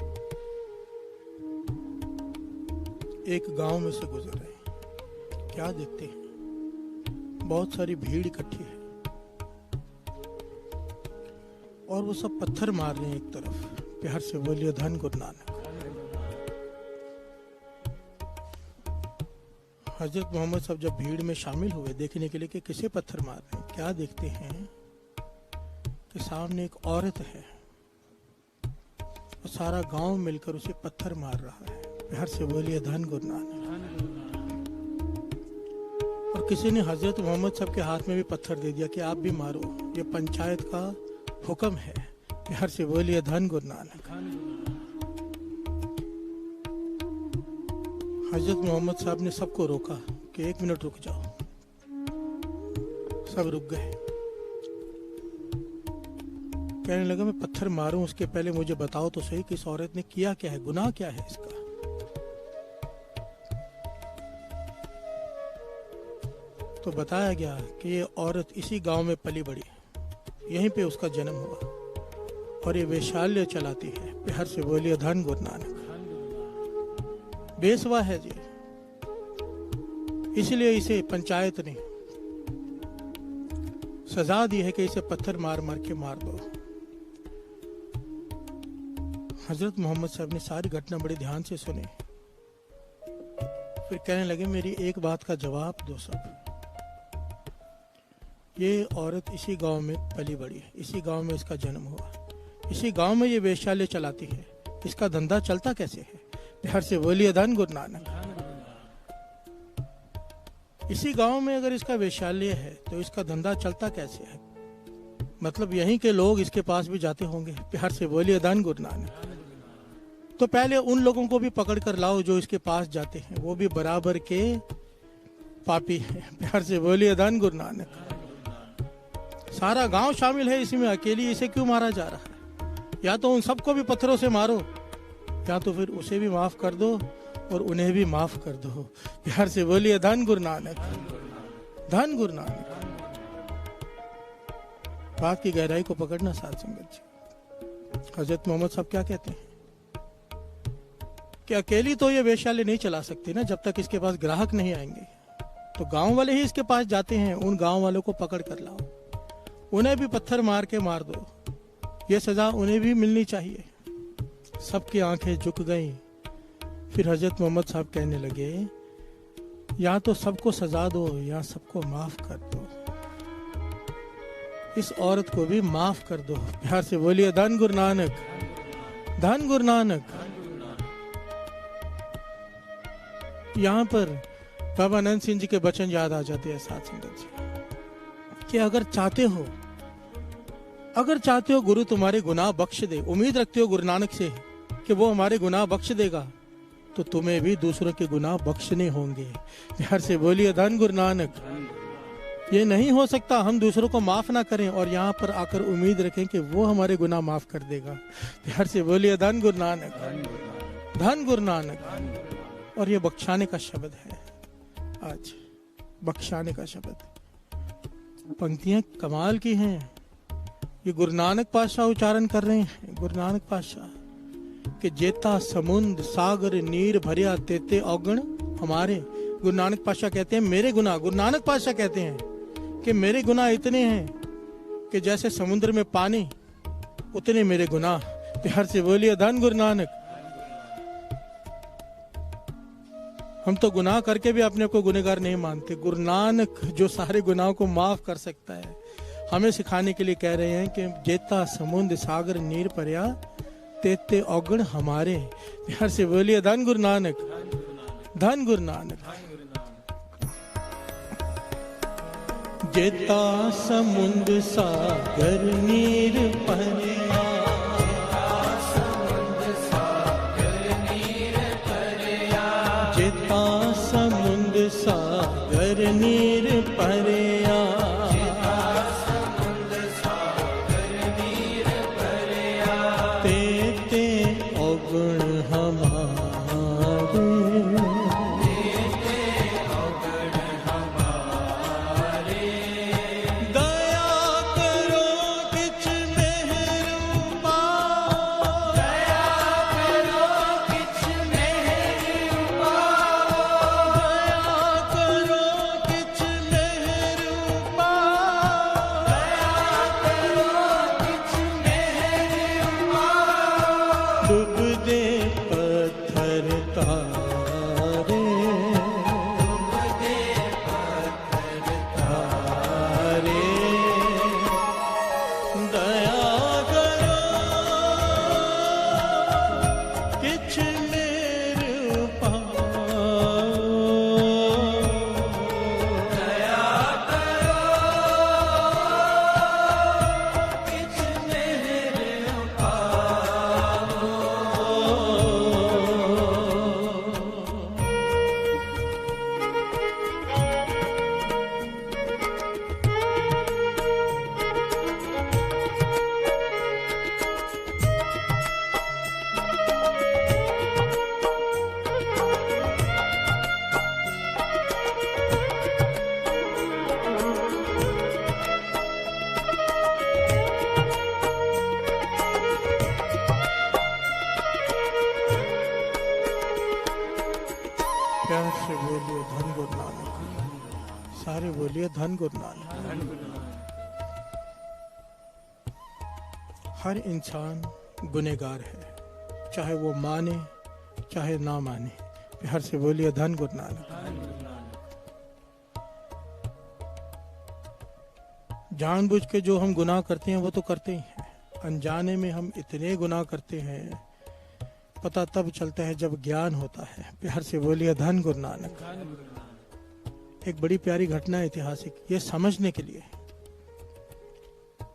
एक गांव में से गुजर रहे हैं। क्या देखते हैं? बहुत सारी भीड़ इकट्ठी है और वो सब पत्थर मार रहे हैं एक तरफ। प्यार से बोलिए धन गुरु नानक। हजरत मोहम्मद साहब जब भीड़ में शामिल हुए देखने के लिए कि किसे पत्थर मार रहे हैं, क्या देखते हैं कि सामने एक औरत है और सारा गांव मिलकर उसे पत्थर मार रहा है। प्यार से बोलिए धन गुरु नानक। और किसी ने हजरत मोहम्मद साहब के हाथ में भी पत्थर दे दिया कि आप भी मारो, ये पंचायत का हुक्म है। प्यार से बोलिए धन गुरु नानक। हजरत मोहम्मद साहब ने सबको रोका कि 1 मिनट रुक जाओ। सब रुक गए। कहने लगा मैं पत्थर मारूं उसके पहले मुझे बताओ तो सही कि इस औरत ने किया क्या है, गुनाह क्या है इसका। तो बताया गया कि ये औरत इसी गांव में पली बड़ी, यहीं पे उसका जन्म हुआ और ये वेश्यालय चलाती है। प्यार से बोलिए धन गुरु नानक। बेसवा है जी, इसलिए इसे पंचायत ने सजा दी है कि इसे पत्थर मार मार के मार दो। हजरत मोहम्मद साहब ने सारी घटना बड़े ध्यान से सुनी, फिर कहने लगे मेरी एक बात का जवाब दो सब। ये औरत इसी गांव में पली बड़ी है, इसी गांव में इसका जन्म हुआ, इसी गांव में ये वेश्यालय चलाती है, इसका धंधा चलता कैसे है? प्यार से बोलिए धन गुरु नानक। इसी गांव में अगर इसका वेश्यालय है तो इसका धंधा चलता कैसे है? मतलब यहीं के लोग इसके पास भी जाते होंगे। प्यार से बोलिए धन गुरु नानक। तो पहले उन लोगों को भी पकड़ कर लाओ जो इसके पास जाते हैं, वो भी बराबर के पापी हैं। प्यार से बोलिए धन गुरु नानक। सारा गांव शामिल है इसमें, अकेली इसे क्यों मारा जा रहा है? या तो उन सबको भी पत्थरों से मारो या तो फिर उसे भी माफ कर दो और उन्हें भी माफ कर दो। प्यार से बोलिए धन गुरु नानक। धन गुरु नानक। बात की गहराई को पकड़ना साध संगत जी। हजरत मोहम्मद साहब क्या कहते हैं कि अकेली तो ये वेश्यालय नहीं चला सकती ना जब तक इसके पास ग्राहक नहीं आएंगे। तो गांव वाले ही इसके पास जाते हैं, उन गांव वालों को पकड़ कर लाओ, उन्हें भी पत्थर मार के मार दो, ये सजा उन्हें भी मिलनी चाहिए। सबकी आंखें झुक गईं। फिर हजरत मोहम्मद साहब कहने लगे या तो सबको सजा दो या सबको माफ कर दो, इस औरत को भी माफ कर दो। प्यार से बोलिए धन गुरु नानक। धन गुरु नानक। यहाँ पर बाबा आनंद सिंह जी के वचन याद आ जाते हैं साथ संगत जी कि अगर चाहते हो गुरु तुम्हारे गुनाह बख्श दे, उम्मीद रखते हो गुरु नानक से कि वो हमारे गुनाह बख्श देगा, तो तुम्हें भी दूसरों के गुनाह बख्शने होंगे। प्यार से बोलिए धन गुरु नानक। ये नहीं हो सकता हम दूसरों को माफ ना करें और यहाँ पर आकर उम्मीद रखें कि वो हमारे गुनाह माफ कर देगा। प्यार से बोलिए धन गुरु नानक। धन गुरु नानक। और ये बख्शाने का शब्द है, आज बख्शाने का शब्द। पंक्तियां कमाल की हैं। ये गुरु नानक पातशाह उच्चारण कर रहे हैं। गुरु नानक पातशाह कि जेता समुद्र सागर नीर भरिया तेते औगण हमारे। गुरु नानक पातशाह कहते हैं मेरे गुनाह, गुरु नानक पातशाह कहते हैं कि मेरे गुनाह इतने हैं कि जैसे समुद्र में पानी उतने मेरे गुनाह। प्यार से बोलिए धन गुरु नानक। हम तो गुनाह करके भी अपने को गुनहगार नहीं मानते। गुरु नानक जो सारे गुनाहों को माफ कर सकता है, हमें सिखाने के लिए कह रहे हैं कि जेता समुद्र सागर नीर परया तेते औगण हमारे। प्यार से बोलिए धन गुरु नानक। धन गुरु नानक। जेता समुद्र सागर नीर परया, जेता समुद्र सागर नीर परया, तेते औगण हमारे। दया करो किछ से बोलिए धन गुरु नानक। हर इंसान गुनहगार है, चाहे वो माने चाहे ना माने। प्यार से बोलिए धन गुरु नानक। जानबूझ के जो हम गुनाह करते हैं वो तो करते ही हैं, अनजाने में हम इतने गुनाह करते हैं, पता तब चलता है जब ज्ञान होता है। प्यार से बोलिए धन गुरु नानक। एक बड़ी प्यारी घटना है ऐतिहासिक, ये समझने के लिए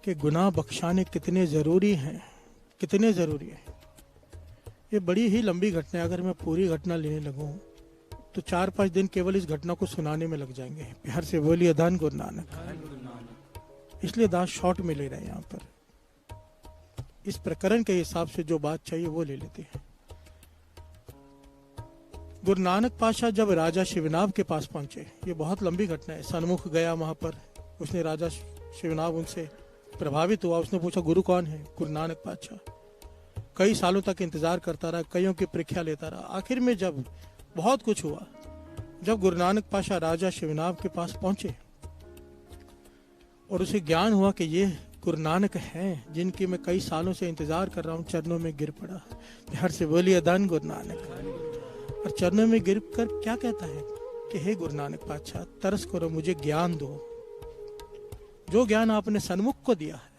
कि गुनाह बख्शाने कितने जरूरी हैं, कितने जरूरी है। ये बड़ी ही लंबी घटना है, अगर मैं पूरी घटना लेने लगूं तो 4-5 दिन केवल इस घटना को सुनाने में लग जाएंगे। प्यार से बोलिए धन गुरु नानक। इसलिए दास शॉर्ट में ले रहे हैं यहाँ पर, इस प्रकरण के हिसाब से जो बात चाहिए वो ले लेते हैं। गुरु नानक पातशाह जब राजा शिवनाभ के पास पहुंचे, ये बहुत लंबी घटना है, सन्मुख गया वहां पर, उसने राजा शिवनाभ उनसे प्रभावित हुआ, उसने पूछा गुरु कौन है? गुरु नानक पातशाह। कई सालों तक इंतजार करता रहा, कईयों की परीक्षा लेता रहा। आखिर में जब बहुत कुछ हुआ, जब गुरु नानक पातशाह राजा शिवनाभ के पास पहुंचे और उसे ज्ञान हुआ कि ये गुरु नानक हैं जिनकी मैं कई सालों से इंतजार कर रहा हूं, चरणों में गिर पड़ा। प्यार से बोलिए धन गुरु नानक। और चरणों में गिर कर क्या कहता है कि हे गुरु नानक पातशाह, तरस करो, मुझे ज्ञान दो, जो ज्ञान आपने सन्मुख को दिया है,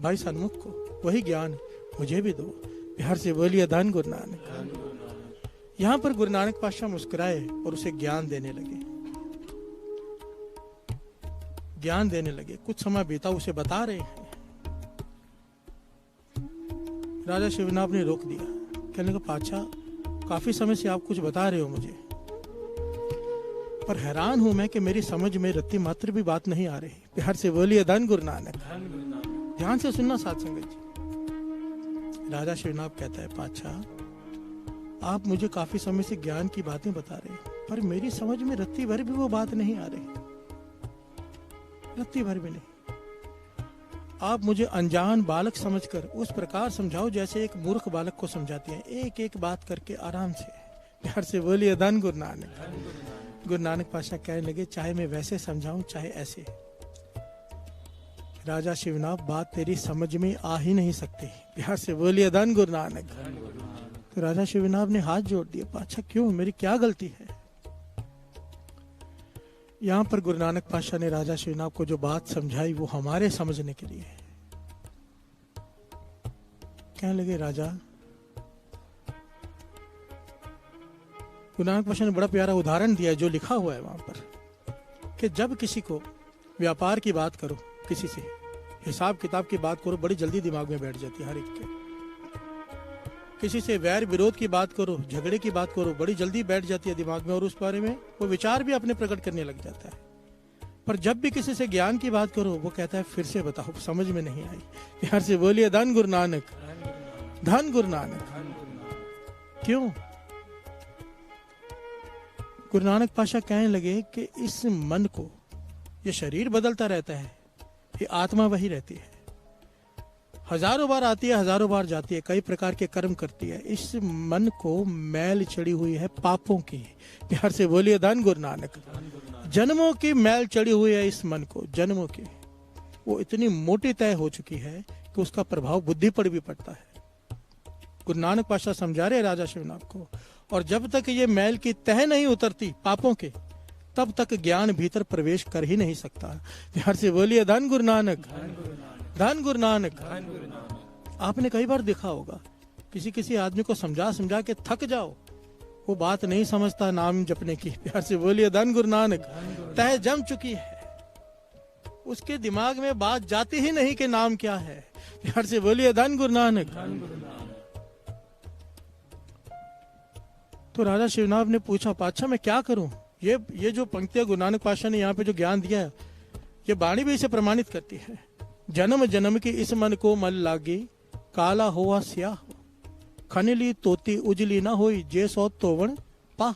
भाई सन्मुख को, वही ज्ञान मुझे भी दो। प्यार से बोलिए धन गुरु नानक। यहाँ पर गुरु नानक पातशाह मुस्कुराए और उसे ज्ञान देने लगे, ज्ञान देने लगे। कुछ समय बीता, उसे बता रहे हैं। राजा शिवनाभ ने रोक दिया, कहने लगा पातशाह काफी समय से आप कुछ बता रहे हो मुझे, पर हैरान हूं मैं कि मेरी समझ में रत्ती मात्र भी बात नहीं आ रही। प्यार से बोलिए धन गुरु नानक। ध्यान से सुनना साथ संगत जी। राजा शिवनाभ कहता है पातशाह आप मुझे काफी समय से ज्ञान की बातें बता रहे हैं, पर मेरी समझ में रत्ती भर भी वो बात नहीं आ रही, रत्ती भर भी नहीं। आप मुझे अनजान बालक समझकर उस प्रकार समझाओ जैसे एक मूर्ख बालक को समझाते हैं, एक एक बात करके आराम से। प्यार से बोलिए धन गुरु नानक। गुरु नानक पातशाह कहने लगे चाहे मैं वैसे समझाऊं चाहे ऐसे, राजा शिवनाभ बात तेरी समझ में आ ही नहीं सकती। प्यार से बोलिए धन गुरु नानक। तो राजा शिवनाभ ने हाथ जोड़ दिए, पातशाह क्यों, मेरी क्या गलती है? यहाँ पर गुरु नानक पातशाह ने राजा शिवनाभ को जो बात समझाई वो हमारे समझने के लिए है। कहने लगे राजा, गुरु नानक पातशाह ने बड़ा प्यारा उदाहरण दिया जो लिखा हुआ है वहां पर, कि जब किसी को व्यापार की बात करो, किसी से हिसाब किताब की बात करो, बड़ी जल्दी दिमाग में बैठ जाती है हर एक के। किसी से वैर विरोध की बात करो, झगड़े की बात करो, बड़ी जल्दी बैठ जाती है दिमाग में और उस बारे में वो विचार भी अपने प्रकट करने लग जाता है। पर जब भी किसी से ज्ञान की बात करो वो कहता है फिर से बताओ, समझ में नहीं आई। प्यार से बोलिए धन गुरु नानक। धन गुरु नानक। क्यों? गुरु नानक पातशाह कहने लगे कि इस मन को, ये शरीर बदलता रहता है, ये आत्मा वही रहती है, हजारों बार आती है, हजारों बार जाती है, कई प्रकार के कर्म करती है। इस मन को मैल चढ़ी हुई है पापों की। प्यार से बोलिए धन गुरु नानक। जन्मों की मैल चढ़ी हुई है इस मन को, जन्मों की। वो इतनी मोटी तय हो चुकी है कि उसका प्रभाव बुद्धि पर भी पड़ता है। गुरु नानक पातशाह समझा रहे राजा शिवनाभ को, और जब तक ये मैल की तह नहीं उतरती पापों के, तब तक ज्ञान भीतर प्रवेश कर ही नहीं सकता। प्यार से बोलिए धन गुरु नानक। धन गुरु नानक। आपने कई बार देखा होगा, किसी किसी आदमी को समझा समझा के थक जाओ, वो बात नहीं समझता नाम जपने की। प्यार से बोलिए धन गुरु नानक। तह जम चुकी है, उसके दिमाग में बात जाती ही नहीं कि नाम क्या है। प्यार से बोलिए धन गुरु नानक। तो राजा शिवनाभ ने पूछा पातशाह मैं क्या करूं? ये जो पंक्तियां गुरु नानक पातशाह ने यहाँ पे जो ज्ञान दिया है, ये वाणी भी इसे प्रमाणित करती है। जन्म जन्म की इस मन को मल लागी, काला हुआ स्याह, खनली तोती उजली न होई, जे सो तोवण पा।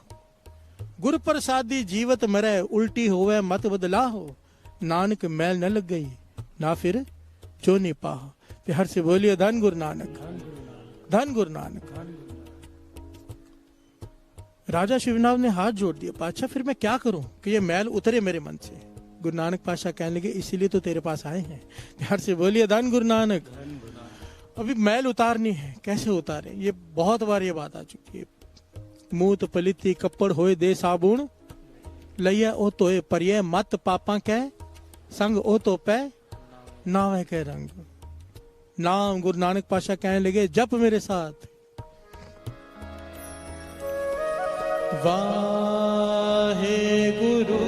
गुर प्रसादी जीवत मरे, उल्टी होवे मत बदला हो, नानक मैल न लग गई, ना फिर जो नहीं पा। प्यार से बोलिए धन गुरु नानक। धन गुरु नानक। राजा शिवनाथ ने हाथ जोड़ दिया, पातशाह फिर मैं क्या करूं कि ये मैल उतरे मेरे मन से। गुरु नानक पातशाह कहने लगे इसीलिए तो तेरे पास आए हैं। प्यार से बोलिए धन गुरु नानक। अभी मैल उतारनी है, कैसे उतारे? ये बहुत बार ये बात आ चुकी है। मूत पलिती कपड़ होए दे साबुन लइया ओ तोए परिय मत पापा कह संग ओ तो पै नावे के रंग। नाम गुरु नानक पातशाह कहने लगे जप मेरे साथ। वाहे गुरु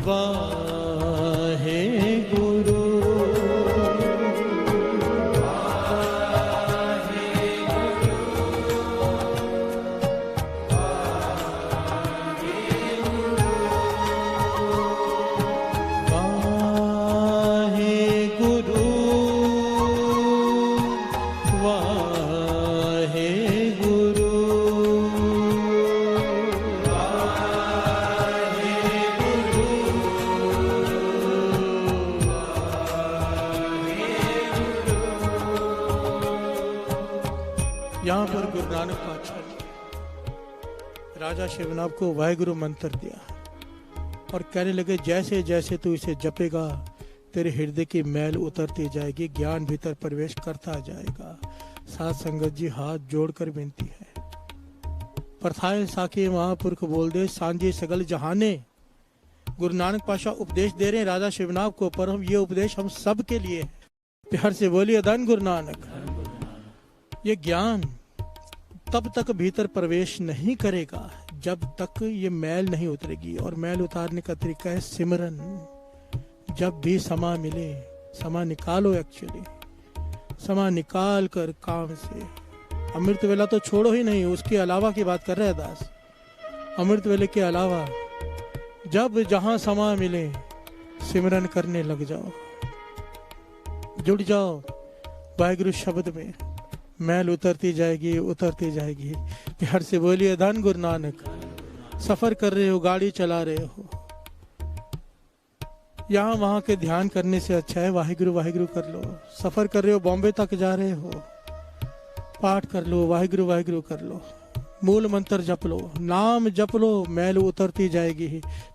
वाहे गुरु यहाँ पर गुरु नानक पातशाह ने राजा शिवनाथ को वाहिगुरु मंत्र दिया और कहने लगे जैसे जैसे तू इसे जपेगा तेरे हृदय की मैल उतरती जाएगी, ज्ञान भीतर प्रवेश करता जाएगा। साथ संगत जी हाथ जोड़कर विनती है। प्रथाएं साके महापुरख बोल दे सांझे सगल जहाने। गुरु नानक पातशाह उपदेश दे रहे हैं राजा शिवनाथ को, पर हम ये उपदेश हम सब के लिए है। प्यार से बोलिए धन गुरु नानक। ये ज्ञान तब तक भीतर प्रवेश नहीं करेगा जब तक ये मैल नहीं उतरेगी, और मैल उतारने का तरीका है सिमरन। जब भी समय मिले, समय निकालो, एक्चुअली समय निकाल कर काम से। अमृत वेला तो छोड़ो ही नहीं, उसके अलावा की बात कर रहे हैं दास। अमृत वेले के अलावा जब जहां समय मिले सिमरन करने लग जाओ, जुड़ जाओ वाहिगुरु शब्द में, मैल उतरती जाएगी उतरती जाएगी। प्यार से बोलिए धन गुरु नानक। सफर कर रहे हो, गाड़ी चला रहे हो, यहाँ वहां के ध्यान करने से अच्छा है वाहिगुरु वाहिगुरु कर लो। सफर कर रहे हो, बॉम्बे तक जा रहे हो, पाठ कर लो, वाहिगुरु वाहिगुरु कर लो, मूल मंत्र जप लो, नाम जप लो, मैल उतरती जाएगी।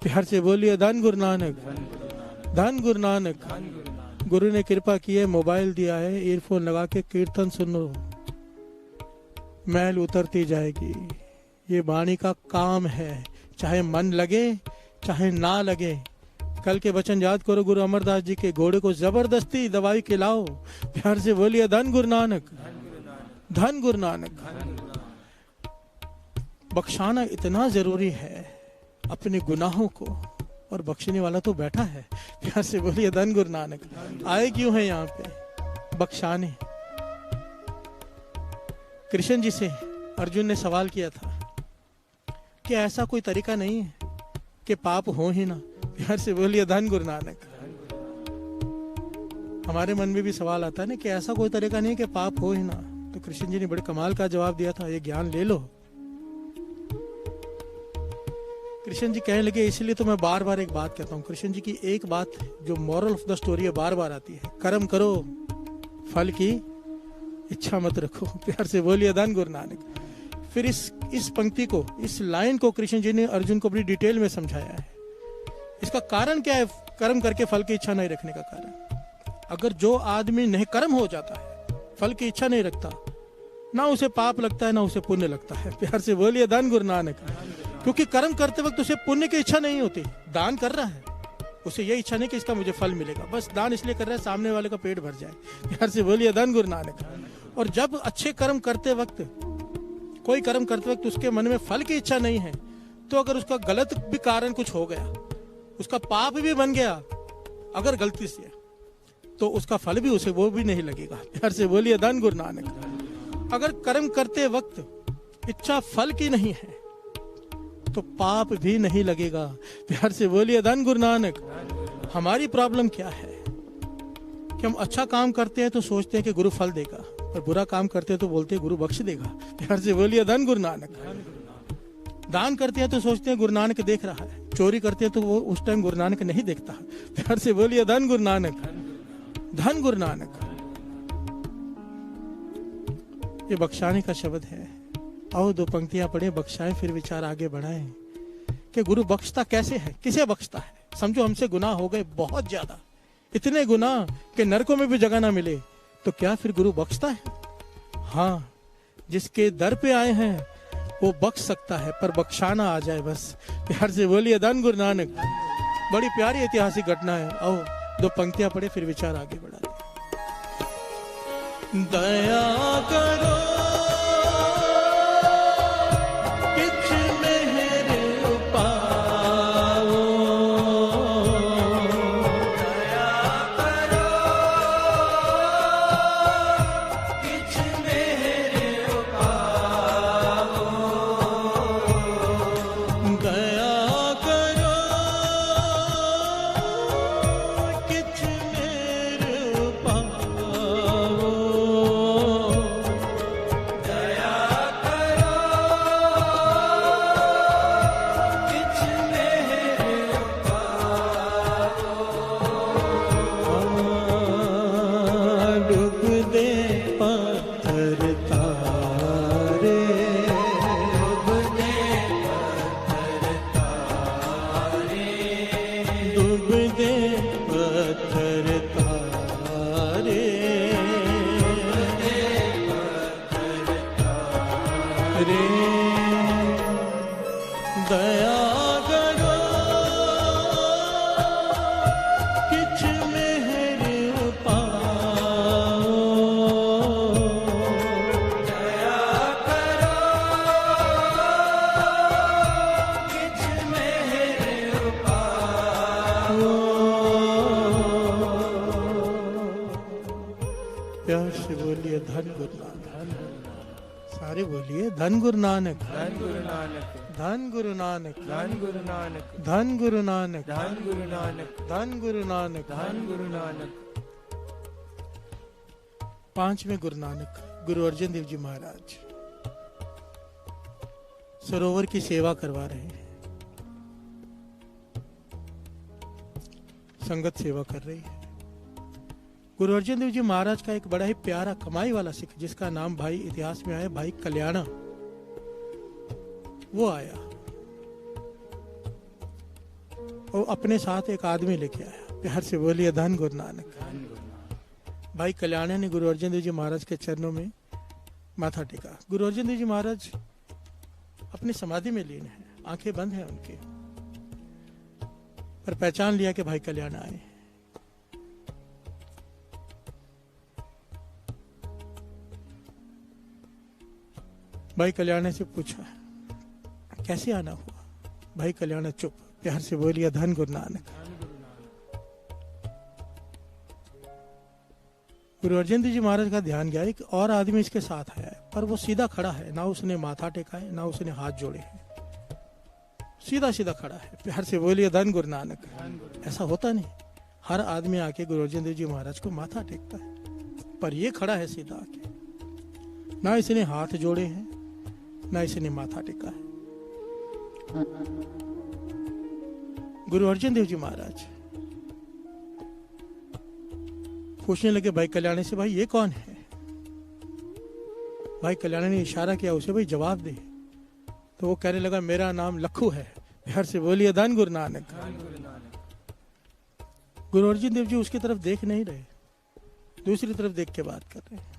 प्यार से बोलिए धन गुरु नानक, धन गुरु नानक। गुरु ने कृपा की है, मोबाइल दिया है, ईयरफोन लगा के कीर्तन सुनो, मैल उतरती जाएगी। ये वाणी का काम है, चाहे मन लगे चाहे ना लगे। कल के वचन याद करो गुरु अमरदास जी के, घोड़े को जबरदस्ती दवाई खिलाओ। प्यार से बोलिए धन गुरु नानक, धन गुरु नानक। बख्शाना इतना जरूरी है अपने गुनाहों को, और बख्शने वाला तो बैठा है। प्यार से बोलिए धन गुरु नानक। आए क्यों है यहाँ पे? बख्शाने। कृष्ण जी से अर्जुन ने सवाल किया था कि ऐसा कोई तरीका नहीं है कि पाप हो ही ना। प्यार से बोलिए धन गुरु नानक। हमारे मन में भी सवाल आता है ना कि ऐसा कोई तरीका नहीं कि पाप हो ही ना। तो कृष्ण जी ने बड़े कमाल का जवाब दिया था, ये ज्ञान ले लो। कृष्ण जी कहने लगे, इसलिए तो मैं बार बार एक बात कहता हूँ। कृष्ण जी की एक बात जो मॉरल ऑफ द स्टोरी है बार बार आती है, कर्म करो फल की इच्छा मत रखो। प्यार से बोलिए धन गुरु नानक। फिर इस पंक्ति को, इस लाइन को कृष्ण जी ने अर्जुन को बड़ी डिटेल में समझाया है। इसका कारण क्या है? कर्म करके फल की इच्छा नहीं रखने का कारण। अगर जो आदमी नहीं कर्म हो जाता है, फल की इच्छा नहीं रखता, ना उसे पाप लगता है ना उसे पुण्य लगता है। प्यार से बोलिए धन गुरु नानक। क्योंकि कर्म करते वक्त उसे पुण्य की इच्छा नहीं होती। दान कर रहा है, उसे ये इच्छा नहीं कि इसका मुझे फल मिलेगा, बस दान इसलिए कर रहा है सामने वाले का पेट भर जाए। प्यार से बोलिए धन गुरु नानक। और जब अच्छे कर्म करते वक्त, कोई कर्म करते वक्त उसके मन में फल की इच्छा नहीं है, तो अगर उसका गलत भी कारण कुछ हो गया, उसका पाप भी बन गया अगर गलती से, तो उसका फल भी उसे वो भी नहीं लगेगा। प्यार से बोलिए धन गुरु नानक। अगर कर्म करते वक्त इच्छा फल की नहीं है तो पाप भी नहीं लगेगा। प्यार से बोलिए धन गुरु नानक। हमारी प्रॉब्लम क्या है कि हम अच्छा काम करते हैं तो सोचते हैं कि गुरु फल देगा, और बुरा काम करते हैं तो बोलते हैं गुरु बख्श देगा। प्यार से बोलिए धन गुरु नानक। दान करते हैं तो सोचते हैं गुरु नानक देख रहा है, चोरी करते हैं तो वो उस टाइम गुरु नानक नहीं देखता। प्यार से बोलिए धन गुरु नानक, धन गुरु नानक। ये बख्शाने का शब्द है। आओ दो पंक्तियां पढ़े, बख्शाएं, फिर विचार आगे बढ़ाएं कि गुरु बख्शता कैसे है, किसे बख्शता है। समझो हमसे गुनाह हो गए बहुत ज्यादा, इतने गुनाह कि नरकों में भी जगह ना मिले, तो क्या फिर गुरु बख्शता है? हाँ, जिसके दर पे आए हैं वो बख्श सकता है, पर बख्शाना आ जाए बस। प्यार से बोलिए धन गुरु नानक। बड़ी प्यारी ऐतिहासिक घटना है। आओ दो पंक्तियां पढ़े, फिर विचार आगे बढ़ाते हैं। दया करो किछ मेहर पाओ, दया करो किछ मेहर पाओ, दया करो किछ मेहर पाओ, दया करो किछ मेहर डूब दे पत्थर तारे, डूब दे पत्थर तारे, रे दया करो किछ मेहर पाओ, दया करो किछ मेहर पाओ। प्यार से बोलिए धन गुरु नानक। सारे बोलिए धन गुरु नानक, धन गुरु नानक, धन गुरु नानक, धन गुरु नानक, धन गुरु नानक, धन गुरु नानक, धन गुरु नानक। धन गुरु नानक। पांचवें गुरु नानक गुरु अर्जन देव जी महाराज सरोवर की सेवा करवा रहे हैं, संगत सेवा कर रही है। गुरु अर्जन देव जी महाराज का एक बड़ा ही प्यारा कमाई वाला सिख, जिसका नाम भाई इतिहास में आया भाई कल्याणा, वो आया और अपने साथ एक आदमी लेके आया। प्यार से बोलिए धन गुरु नानक। भाई कल्याणा ने गुरु अर्जन देव जी महाराज के चरणों में माथा टेका। गुरु अर्जन देव जी महाराज अपनी समाधि में लीन है, आंखें बंद हैं उनकी, पर पहचान लिया कि भाई कल्याण आए। भाई कल्याण से पूछा कैसे आना हुआ? भाई कल्याण चुप। प्यार से बोलिए धन गुरु नानक। गुरु अर्जन देव जी महाराज का ध्यान गया, एक और आदमी इसके साथ आया है, पर वो सीधा खड़ा है, ना उसने माथा टेका है, ना उसने हाथ जोड़े हैं, सीधा सीधा खड़ा है। प्यार से बोलिए धन गुरु नानक। ऐसा होता नहीं, हर आदमी आके गुरु अर्जन देव जी महाराज को माथा टेकता है, पर ये खड़ा है सीधा आके, ना इसने हाथ जोड़े हैं, ना इसने माथा टेका है। गुरु अर्जन देव जी महाराज पूछने लगे भाई कल्याण से, भाई ये कौन है? भाई कल्याण ने इशारा किया उसे, भाई जवाब दे। तो वो कहने लगा मेरा नाम लखू है। प्यार से बोलिए धन गुरु नानक। गुरु अर्जन देव जी उसकी तरफ देख नहीं रहे, दूसरी तरफ देख के बात कर रहे हैं।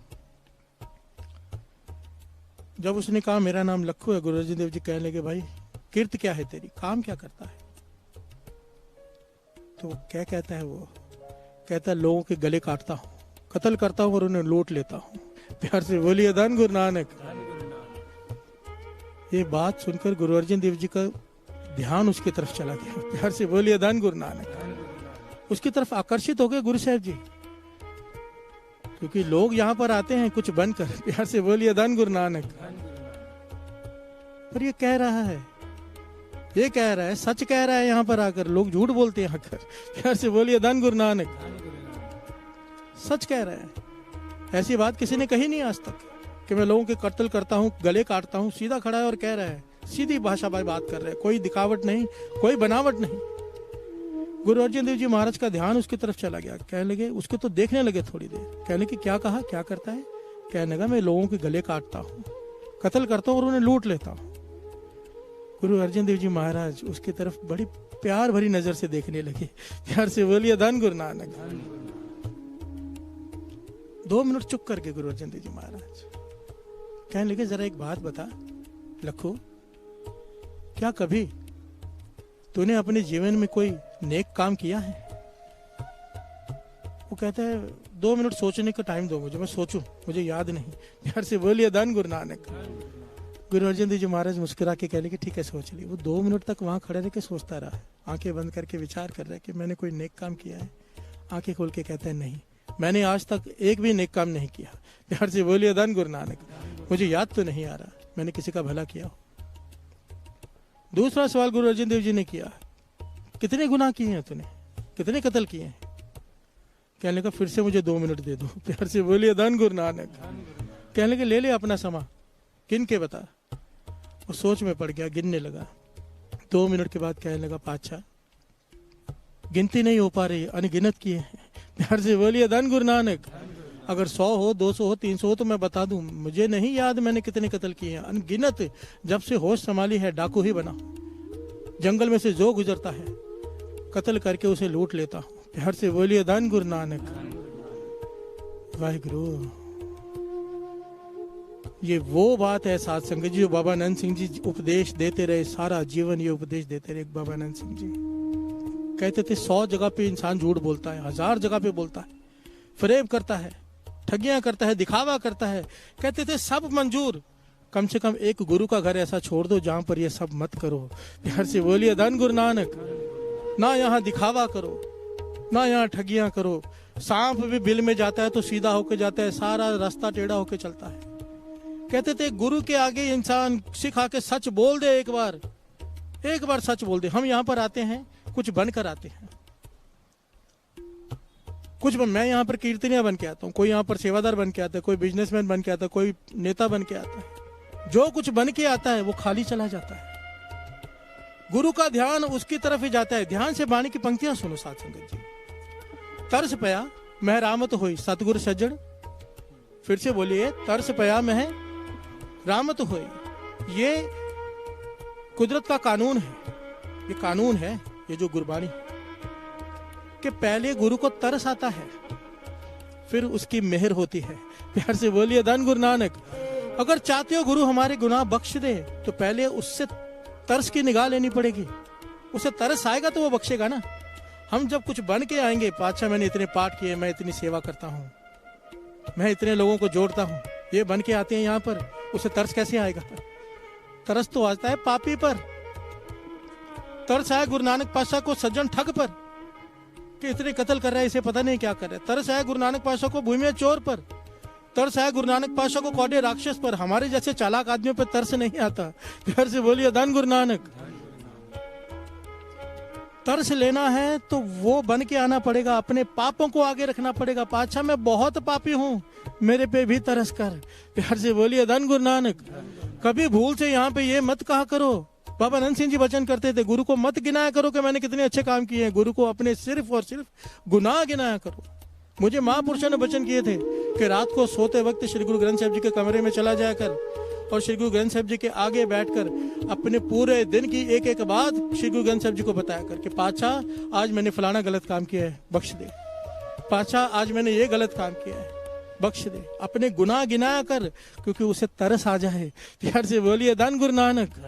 जब उसने कहा मेरा नाम लखू है, गुरु अर्जन देव जी कहने लगे भाई कीर्त क्या है तेरी, काम क्या करता है? तो क्या कहता है वो? कहता है लोगों के गले काटता हूँ, कत्ल करता हूँ और उन्हें लूट लेता हूँ। प्यार से बोलिए धन गुरु नानक। ये बात सुनकर गुरु अर्जन देव जी का ध्यान उसकी तरफ चला गया। प्यार से बोलिए धन गुरु नानक। उसकी तरफ आकर्षित हो गए गुरु साहब जी, क्योंकि लोग यहाँ पर आते हैं कुछ बनकर। प्यार से बोलिए धन गुरु नानक। पर ये कह रहा है, ये कह रहा है, सच कह रहा है, यहाँ पर आकर लोग झूठ बोलते हैं आकर। प्यार से बोलिए धन गुरु नानक। सच कह रहा है, ऐसी बात किसी ने कही नहीं आज तक कि मैं लोगों के कत्ल करता हूँ, गले काटता हूँ। सीधा खड़ा है और कह रहा है, सीधी भाषा में बात कर रहे हैं, कोई दिखावट नहीं, कोई बनावट नहीं। गुरु अर्जन देव जी महाराज का ध्यान उसकी तरफ चला गया। कहने लगे, उसको तो देखने लगे थोड़ी देर, कहने लगे क्या कहा, क्या करता है? कहने लगा मैं लोगों के गले काटता हूँ, कत्ल करता हूँ और उन्हें लूट लेता हूँ। गुरु अर्जन देव जी महाराज उसकी तरफ बड़ी प्यार भरी नजर से देखने लगे। प्यार से बोलिए धन गुरु नानक। 2 मिनट चुप करके गुरु अर्जन देव जी महाराज कहने लगे, जरा एक बात बता लखो, क्या कभी तूने अपने जीवन में कोई नेक काम किया है? वो कहता है 2 मिनट सोचने का टाइम दो मुझे, मैं सोचूं, मुझे याद नहीं। प्यार से बोलिए धन गुरु नानक। गुरु अर्जन देव जी महाराज मुस्कुरा के कह लगे, ठीक है सोच ली। वो 2 मिनट तक वहां खड़े रह के सोचता रहा, आंखें बंद करके विचार कर रहा है कि मैंने कोई नेक काम किया है। आंखें खोल के कहता है, नहीं, मैंने आज तक एक भी नेक काम नहीं किया। प्यार से बोलिए धन गुरु नानक। मुझे याद तो नहीं आ रहा मैंने किसी का भला किया हो। दूसरा सवाल गुरु अर्जन देव जी ने किया, कितने गुनाह किए हैं तूने, कितने कत्ल किए हैं? कहने लगा, फिर से मुझे 2 मिनट दे दो। प्यार से बोलिए धन गुरु नानक। कहने लगे, ले ले अपना समा, गिन के बता। वो सोच में पड़ गया, गिनने लगा। 2 मिनट के बाद कहने लगा, पातशाह गिनती नहीं हो पा रही, अनगिनत किए हैं। प्यार से बोलिए धन गुरु नानक। अगर 100 हो, 200 हो, 300 हो तो मैं बता दूं, मुझे नहीं याद मैंने कितने कत्ल किए हैं। अनगिनत, जब से होश संभाली है डाकू ही बना। जंगल में से जो गुजरता है कत्ल करके उसे लूट लेता हूं। प्यार से बोलिए धन गुरु नानक। वाहिगुरु, ये वो बात है साध संगत जी जो बाबा आनंद सिंह जी उपदेश देते रहे, सारा जीवन ये उपदेश देते रहे। बाबा आनंद सिंह जी कहते थे 100 जगह पे इंसान झूठ बोलता है, 1000 जगह पे बोलता है, फरेब करता है, ठगियां करता है, दिखावा करता है। कहते थे सब मंजूर, कम से कम एक गुरु का घर ऐसा छोड़ दो जहां पर ये सब मत करो। प्यार से बोलिए धन गुरु नानक। ना यहाँ दिखावा करो, ना यहाँ ठगियां करो। सांप भी बिल में जाता है तो सीधा होके जाता है, सारा रास्ता टेढ़ा होके चलता है। कहते थे गुरु के आगे इंसान सिखा के सच बोल दे, एक बार सच बोल दे। हम यहाँ पर आते हैं कुछ बनकर आते हैं, मैं यहाँ पर कीर्तनिया बन के आता हूँ, कोई यहाँ पर सेवादार बन के आता है, कोई बिजनेसमैन बन के आता है, कोई नेता बन के आता है। जो कुछ बन के आता है वो खाली चला जाता है। गुरु का ध्यान उसकी तरफ ही जाता है। ध्यान से बाणी की पंक्तियां सुनो साथ संगत जी। तरस पया मह रामत होई सतगुरु सज्जन। फिर से बोलिए, तरस पया मह रामत होई। ये कुदरत का कानून है, ये कानून है, ये जो गुरबाणी कि पहले गुरु को तरस आता है फिर उसकी मेहर होती है। प्यार से बोलिए धन गुरु नानक। अगर चाहते हो गुरु हमारे गुनाह बख्श दे तो पहले उससे तरस की निगाह लेनी पड़ेगी। उसे तरस आएगा तो वो बख्शेगा ना। हम जब कुछ बन के आएंगे, पातशाह मैंने इतने पाठ किए, मैं इतनी सेवा करता हूँ, मैं इतने लोगों को जोड़ता हूँ, ये बन के आते हैं यहाँ पर, उसे तरस कैसे आएगा? तरस तो आता है पापी पर। तरस आया गुरु नानक पातशाह को सज्जन ठग पर कि इतने कत्ल कर रहा है, इसे पता नहीं क्या कर रहा है। तरस आया गुरु नानक पातशाह को भूमि चोर पर। तरस आया गुरु नानक पातशाह को कौड़े राक्षस पर। हमारे जैसे चालाक आदमियों पर तरस नहीं आता। घर से बोलिए धन गुरु नानक। तरस लेना है तो वो बन के आना पड़ेगा, अपने पापों को आगे रखना पड़ेगा। पातशाह मैं बहुत पापी हूँ, मेरे पे भी तरस कर। प्यार से बोलिए धन गुरु नानक। कभी भूल से यहाँ पे ये मत कहा करो। बाबा आनंद सिंह जी वचन करते थे, गुरु को मत गिनाया करो कि मैंने कितने अच्छे काम किए हैं। गुरु को अपने सिर्फ और सिर्फ गुनाह गिनाया करो। मुझे महापुरुषों ने वचन किए थे कि रात को सोते वक्त श्री गुरु ग्रंथ साहिब जी के कमरे में चला जाया कर और श्री गुरु ग्रंथ साहिब जी के आगे बैठकर अपने पूरे दिन की एक एक बात श्री गुरु ग्रंथ साहिब जी को बताया कर कि पातशाह आज मैंने फलाना गलत काम किया है, बख्श दे। पातशाह आज मैंने ये गलत काम किया है, बख्श दे। अपने गुनाह गिनाया कर, क्योंकि उसे तरस आ जाए। प्यार से बोलिए धन गुरु नानक।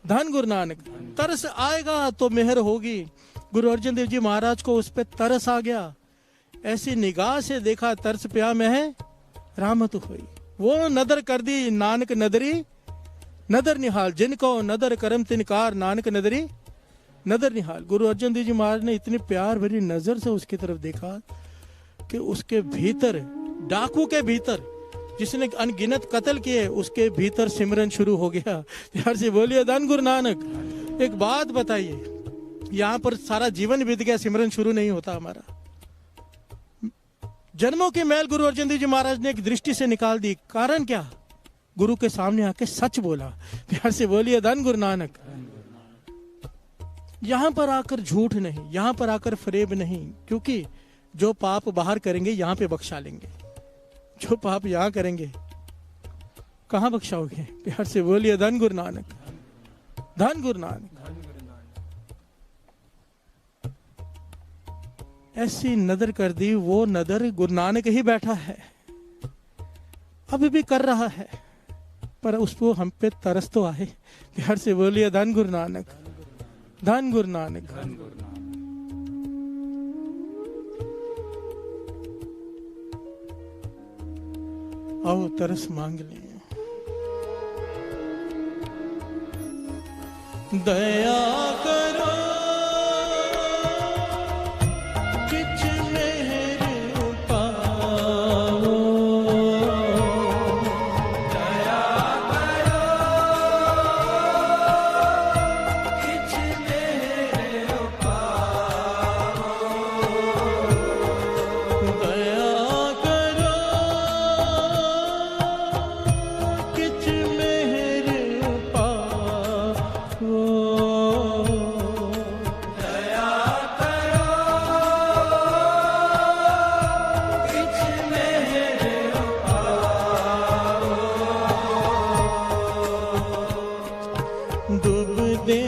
धन गुरु नानक। तरस आएगा तो मेहर होगी। गुरु अर्जन देव जी महाराज को उस पर तरस आ गया। ऐसी निगाह से देखा, तरस प्या में है रामत हुई। वो नदर कर दी नानक नदरी नदर निहाल। जिनको नदर करम तिनकार, नानक नदरी नदर निहाल। गुरु अर्जन देव जी महाराज ने इतनी प्यार भरी नजर से उसकी तरफ देखा कि उसके भीतर, डाकू के भीतर जिसने अनगिनत कत्ल किए, उसके भीतर सिमरन शुरू हो गया। प्यार से बोलिए धन गुरु नानक। एक बात बताइए, यहाँ पर सारा जीवन बीत गया, सिमरन शुरू नहीं होता हमारा। जन्मों की मैल गुरु अर्जन देव जी महाराज ने एक दृष्टि से निकाल दी। कारण क्या? गुरु के सामने आके सच बोला। प्यार से बोलिए धन गुरु नानक। यहां पर आकर झूठ नहीं, यहां पर आकर फरेब नहीं, क्योंकि जो पाप बाहर करेंगे यहां पे बख्शा लेंगे, जो पाप यहां करेंगे कहाँ बख्शाओगे? प्यार से बोलिए धन गुरु नानक, धन गुरु नानक। धन गुरु नानक। ऐसी नदर कर दी, वो नदर गुरु नानक ही बैठा है, अभी भी कर रहा है, पर उसको हम पे तरस तो आए। प्यार से बोलिए धन गुरु नानक, धन गुरु नानक। धन गुरु नानक। आओ तरस मांग ले। दया करो किछ मेहर पाओ, दया करो किछ मेरे पाओ, दया करो किछ मेहर पाओ, दया करो किछ मेरे पाओ, डूब दे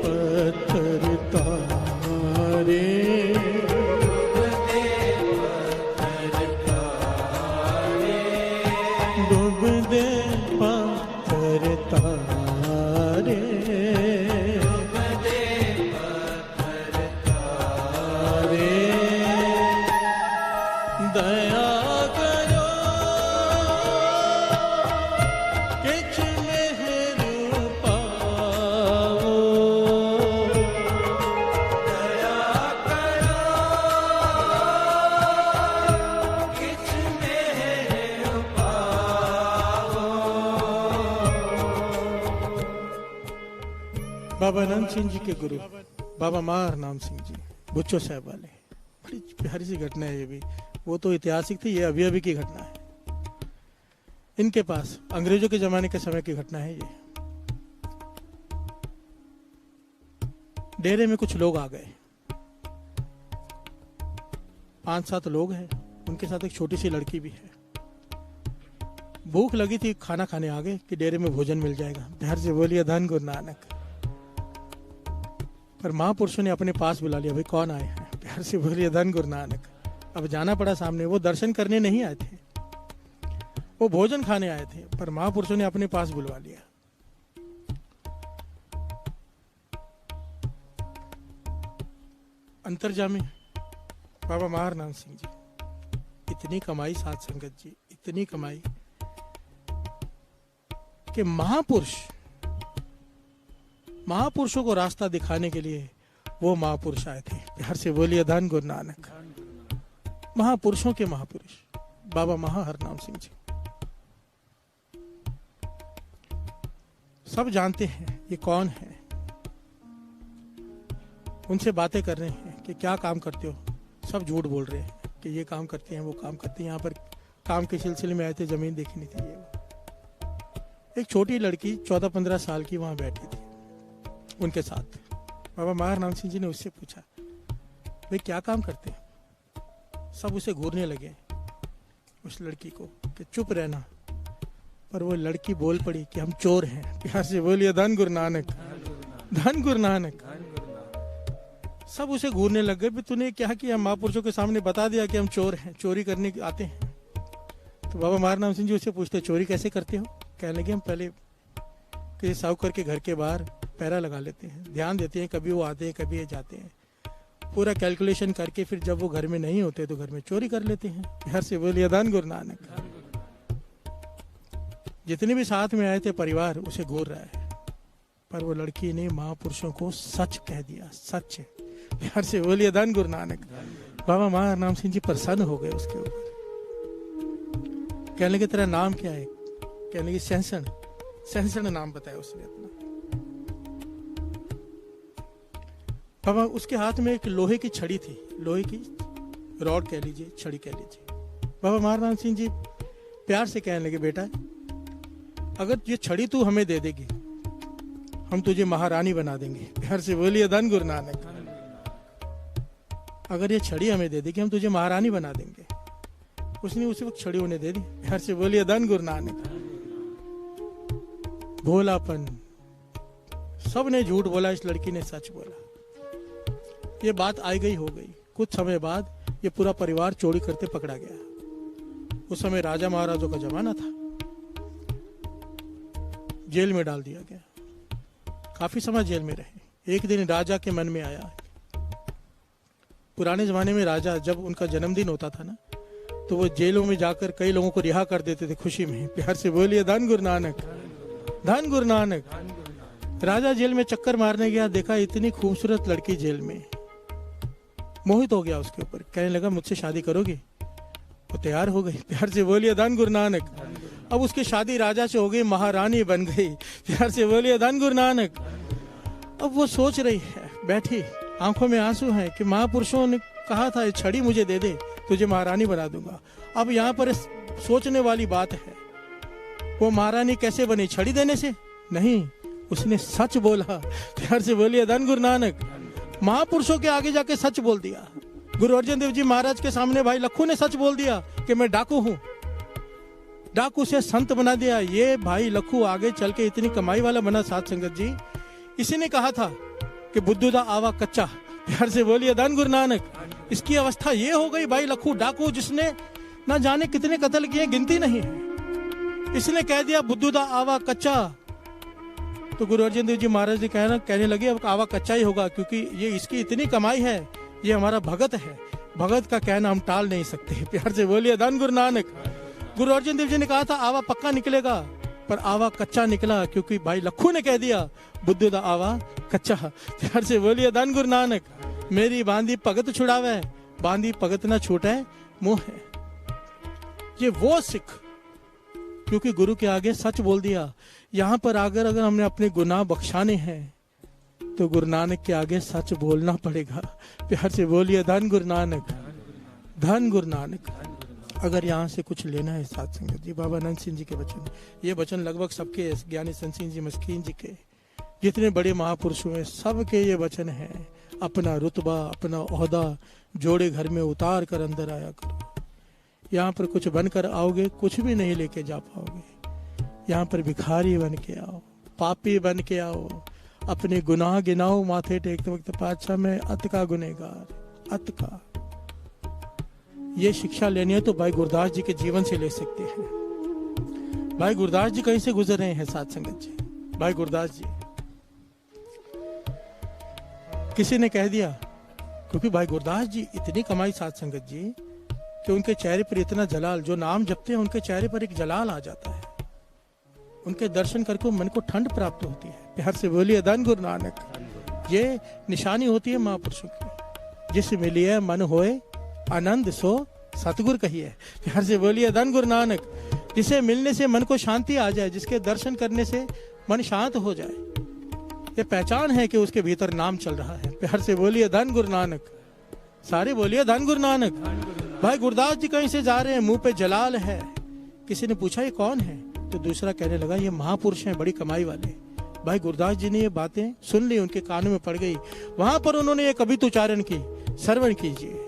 पत्थर तारे, डूब दे पत्थर तारे, तारे, दया करो किछ मेहर पाओ, दया करो किछ मेरे पाओ। बाबा अनंत सिंह जी के गुरु बाबा मार नाम सिंह जी बुच्चो साहब वाले, बड़ी प्यारी सी घटना है ये भी। वो तो ऐतिहासिक थी, ये अभी अभी की घटना है। इनके पास अंग्रेजों के जमाने के समय की घटना है ये। डेरे में कुछ लोग आ गए, 5-7 लोग हैं, उनके साथ एक छोटी सी लड़की भी है। भूख लगी थी, खाना खाने आ गए कि डेरे में भोजन मिल जाएगा। प्यार से बोलिए धन गुरु नानक। पर महापुरुषों ने अपने पास बुला लिया, भाई कौन आए हैं? प्यार से बोलिए धन गुरु नानक। अब जाना पड़ा सामने। वो दर्शन करने नहीं आए थे, वो भोजन खाने आए थे, पर महापुरुषों ने अपने पास बुलवा लिया। अंतर्जामी बाबा महाराम सिंह जी, इतनी कमाई साध संगत जी, इतनी कमाई कि महापुरुषों को रास्ता दिखाने के लिए वो महापुरुष आए थे। प्यार से बोलिए धन गुरु नानक। महापुरुषों के महापुरुष बाबा महाहरनाम सिंह जी। सब जानते हैं ये कौन है। उनसे बातें कर रहे हैं कि क्या काम करते हो। सब झूठ बोल रहे हैं कि ये काम करते हैं, वो काम करते हैं। यहाँ पर काम के सिलसिले में आए थे, जमीन देखनी थी। ये एक छोटी लड़की 14-15 साल की वहां बैठी थी उनके साथ। बाबा महाराम सिंह जी ने उससे पूछा, भाई क्या काम करते हैं? सब उसे घूरने लगे, उस लड़की को, कि चुप रहना। पर वो लड़की बोल पड़ी कि हम चोर हैं। प्यार से बोलिए धन गुरु नानक, धन गुरु नानक। सब उसे घूरने लग गए, तूने क्या किया? महापुरुषों के सामने बता दिया कि हम चोर हैं, चोरी करने आते हैं। तो बाबा महाराम सिंह जी उससे पूछते, चोरी कैसे करते हो? कहने लगे, हम पहले किसी साहूकार के घर के बाहर पैरा लगा लेते हैं, ध्यान देते हैं, कभी वो आते हैं, कभी ये जाते हैं। पूरा कैलकुलेशन करके फिर जब वो घर में नहीं होते तो घर में चोरी कर लेते हैं। प्यार से बोलिए धन गुरु नानक। जितने भी साथ में आए थे परिवार उसे घूर रहा है, पर वो लड़की ने महापुरुषों को सच कह दिया, सच। प्यार से बोलिए धन गुरु नानक। बाबा महाराम सिंह जी प्रसन्न हो गए उसके ऊपर। कहने लगे, तेरा नाम क्या है? कहने लगे, सैंसण। सैंसण नाम बताया उसने अपना। बाबा उसके हाथ में एक लोहे की छड़ी थी, लोहे की रॉड कह लीजिए, छड़ी कह लीजिए। बाबा महाराम सिंह जी प्यार से कहने लगे, बेटा अगर ये छड़ी तू हमें दे देगी, हम तुझे महारानी बना देंगे। प्यार से बोलिए धन गुरु नानक। अगर ये छड़ी हमें दे देगी, हम तुझे महारानी बना देंगे। उसने उसी वक्त छड़ी उन्हें दे दी। प्यार से बोलिए धन गुरु नानक। भोलापन, सब ने झूठ बोला, इस लड़की ने सच बोला। ये बात आई गई हो गई। कुछ समय बाद ये पूरा परिवार चोरी करते पकड़ा गया। उस समय राजा महाराजों का जमाना था। जेल में डाल दिया गया। काफी समय जेल में रहे। एक दिन राजा के मन में आया, पुराने जमाने में राजा जब उनका जन्मदिन होता था ना, तो वो जेलों में जाकर कई लोगों को रिहा कर देते थे खुशी में। प्यार से बोलिए धन गुरु नानक, धन गुरु नानक। राजा जेल में चक्कर मारने गया, देखा इतनी खूबसूरत लड़की जेल में, मोहित हो गया उसके ऊपर। कहने लगा मुझसे शादी करोगी? वो तैयार हो गई। प्यार से बोलिए धन गुरु नानक। अब उसकी शादी राजा से हो गई, महारानी बन गई। प्यार से बोलिए धन गुरु नानक। अब वो सोच रही है, बैठी, आंखों में आंसू हैं कि महापुरुषों ने कहा था छड़ी मुझे दे दे, तुझे महारानी बना दूंगा। अब यहाँ पर सोचने वाली बात है, वो महारानी कैसे बनी? छड़ी देने से नहीं, उसने सच बोला। प्यार से बोलिए धन गुरु नानक। महापुरुषों के आगे जाके सच बोल दिया। गुरु अर्जन देव जी महाराज के सामने भाई लखू ने सच बोल दिया कि मैं डाकू हूं। डाकू से संत बना दिया। ये भाई लखू आगे चल के इतनी कमाई वाला बना। साध संगत जी, इसी ने कहा था कि बुद्धू दा आवा कच्चा। प्यार से बोलिए धन गुरु नानक। इसकी अवस्था ये हो गई भाई लखू डाकू, जिसने ना जाने कितने कत्ल किए, गिनती नहीं है। इसने कह दिया बुद्धू दा आवा कच्चा। तो गुरु अर्जन देव जी महाराज जी कहने लगे अब आवा कच्चा ही होगा, क्योंकि ये इसकी इतनी कमाई है, ये हमारा भगत है, भगत का कहना हम टाल नहीं सकते। प्यार से बोलिए धन गुरु नानक। गुरु अर्जन देव जी ने कहा था आवा पक्का निकलेगा, पर आवा कच्चा निकला, क्योंकि भाई लखू ने कह दिया बुद्धू दा आवा कच्चा। प्यार से बोलिए धन गुरु नानक। मेरी बांधी भगत छुड़ावे, बांधी भगत ना छूटे मुंह है। ये वो सिख, क्योंकि गुरु के आगे सच बोल दिया। यहाँ पर अगर हमने अपने गुनाह बख्शाने हैं तो गुरु नानक के आगे सच बोलना पड़ेगा। प्यार से बोलिए धन गुरु नानक, धन गुरु नानक। अगर यहाँ से कुछ लेना है साध संगत जी, बाबा नंद सिंह जी के वचन, ये वचन लगभग सबके, ज्ञानी संत सिंह जी मस्कीन जी के, जितने बड़े महापुरुष हुए सबके ये वचन है। अपना रुतबा, अपना ओहदा जोड़े घर में उतार कर अंदर आया करो। यहाँ पर कुछ बनकर आओगे, कुछ भी नहीं लेके जा पाओगे। यहाँ पर भिखारी बन के आओ, पापी बन के आओ, अपने गुनाह गिनाओ, माथे टेकते वक्त पातशाह में अत का गुनहगार, अत का। ये शिक्षा लेनी है तो भाई गुरदास जी के जीवन से ले सकते हैं। भाई गुरदास जी कहीं से गुजर रहे हैं साध संगत जी। भाई गुरदास जी किसी ने कह दिया, क्योंकि भाई गुरदास जी इतनी कमाई साध संगत जी कि उनके चेहरे पर इतना जलाल, जो नाम जपते हैं उनके चेहरे पर एक जलाल आ जाता है। उनके दर्शन करके मन को ठंड प्राप्त होती है। प्यार से बोलिए धन गुरु नानक। ये निशानी होती है महापुरुषों की। जिस मिलिए मन होए आनंद सो सतगुर कहिए। प्यार से बोलिए धन गुरु नानक। जिसे मिलने से मन को शांति आ जाए, जिसके दर्शन करने से मन शांत हो जाए, ये पहचान है कि उसके भीतर नाम चल रहा है। प्यार से बोलिए धन गुरु नानक। सारे बोलिए धन गुरु नानक। भाई गुरदास जी कहीं से जा रहे हैं, मुंह पे जलाल है। किसी ने पूछा ये कौन है, तो दूसरा कहने लगा ये महापुरुष हैं, बड़ी कमाई वाले। भाई गुरदास जी ने ये बातें सुन ली, उनके कानों में पड़ गई। वहां पर उन्होंने ये कविता उच्चारण की, श्रवण कीजिए।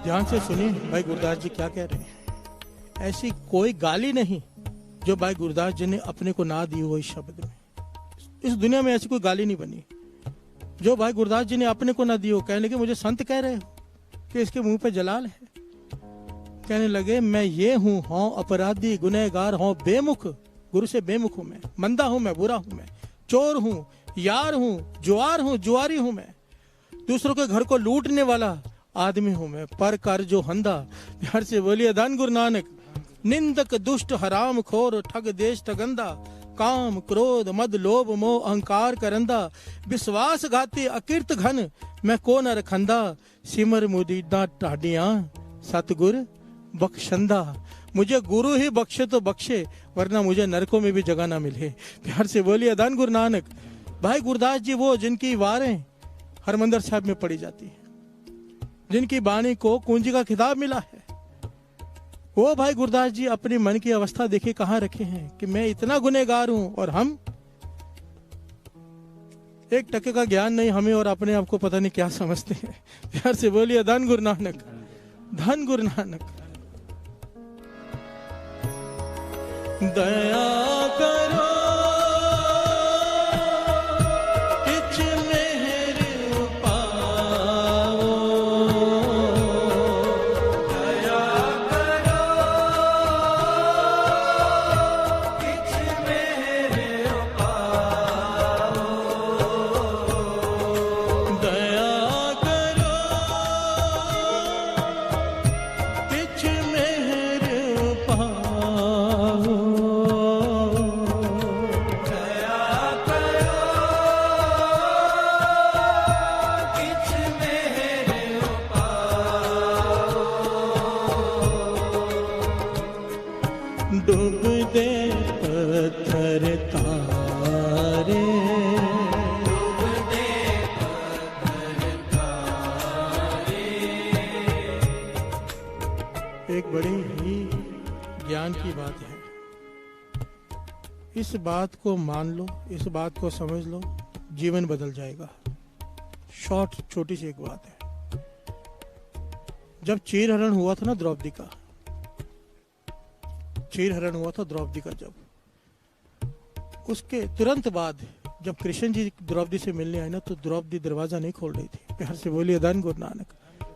ध्यान से सुनिए भाई गुरदास जी क्या कह रहे हैं। ऐसी कोई गाली नहीं जो भाई गुरदास जी ने अपने को ना दी हो। इस शब्द में, इस दुनिया में ऐसी कोई गाली नहीं बनी जो भाई गुरदास जी ने अपने को ना दी हो। कहने लगे मुझे संत कह रहे हो कि इसके मुंह पे जलाल है। कहने लगे मैं ये हूँ, हाँ अपराधी गुनहगार हूँ, बेमुख, गुरु से बेमुख हूं मैं, मंदा हूं मैं, बुरा हूं मैं, चोर हूं, यार हूं, जुआर हूं, जुआरी हूं मैं, दूसरों के घर को लूटने वाला आदमी हूं मैं, पर कर जो हंदा। प्यार से बोलिए धन गुरु नानक। निंदक दुष्ट हराम खोर ठग देश ठगंदा, काम क्रोध मद लोभ मोह अहंकार करंदा, विश्वास घाती अकीर्त घन मैं को न रखंदा, सिमर मुदीदा ढाडियां सतगुर बख्शंदा, मुझे गुरु ही बख्शे तो बख्शे, वरना मुझे नरकों में भी जगह ना मिले। प्यार से बोलिए धन गुरु नानक। भाई गुरदास जी वो जिनकी वारें हरमंदिर साहब में पड़ी जाती है, जिनकी बाणी को कुंजी का खिताब मिला है, वो भाई गुरदास जी अपनी मन की अवस्था देखिए कहाँ रखे हैं कि मैं इतना गुनहगार हूं और हम एक टके का ज्ञान नहीं हमें, और अपने आप को पता नहीं क्या समझते हैं। प्यार से बोलिए धन गुरु नानक, धन गुरु नानक। दया करो किछ मेहर पाओ, दया करो किछ मेरे पाओ, दया करो किछ मेहर पाओ, दया करो किछ मेरे पाओ, डूब दे पत्थर तारे, एक बड़ी ही ज्ञान की बात है। इस बात को मान लो, इस बात को समझ लो, जीवन बदल जाएगा। शॉर्ट छोटी सी एक बात है। जब चीरहरण हुआ था ना द्रौपदी का, चीरहरण हुआ था द्रौपदी का, जब उसके तुरंत बाद जब कृष्ण जी द्रौपदी से मिलने आए ना, तो द्रौपदी दरवाजा नहीं खोल रही थी। प्यार से बोलिए धन गुरु नानक।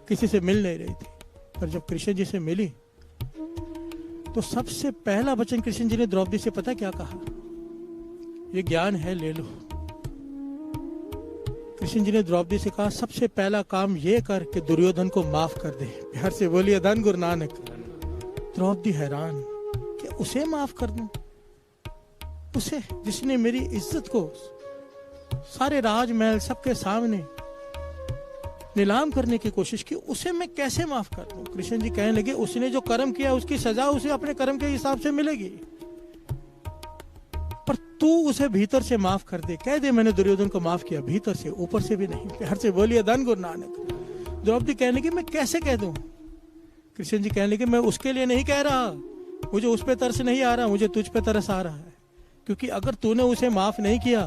किसी से मिल नहीं रही थी, पर जब कृष्ण जी से मिली तो सबसे पहला वचन कृष्ण जी ने द्रौपदी से पता क्या कहा? ये ज्ञान है, ले लो। कृष्ण जी ने द्रौपदी से कहा सबसे पहला काम ये कर कि दुर्योधन को माफ कर दे। प्यार से बोलिए धन गुरु नानक। द्रौपदी हैरान कि उसे माफ कर दूं, उसे जिसने मेरी इज्जत को सारे राजमहल सबके सामने नीलाम करने की कोशिश की, उसे मैं कैसे माफ कर दूं? कृष्ण जी कहने लगे उसने जो कर्म किया उसकी सजा उसे अपने कर्म के हिसाब से मिलेगी, पर तू उसे भीतर से माफ कर दे। कह दे मैंने दुर्योधन को माफ किया, भीतर से, ऊपर से भी नहीं। प्यार से बोलिए धन गुरु नानक। द्रौपदी कहने लगी मैं कैसे कह दूं? कृष्ण जी कहने लगे मैं उसके लिए नहीं कह रहा, मुझे उस पे तरस नहीं आ रहा, मुझे तुझ पे तरस आ रहा है। क्योंकि अगर तूने उसे माफ नहीं किया,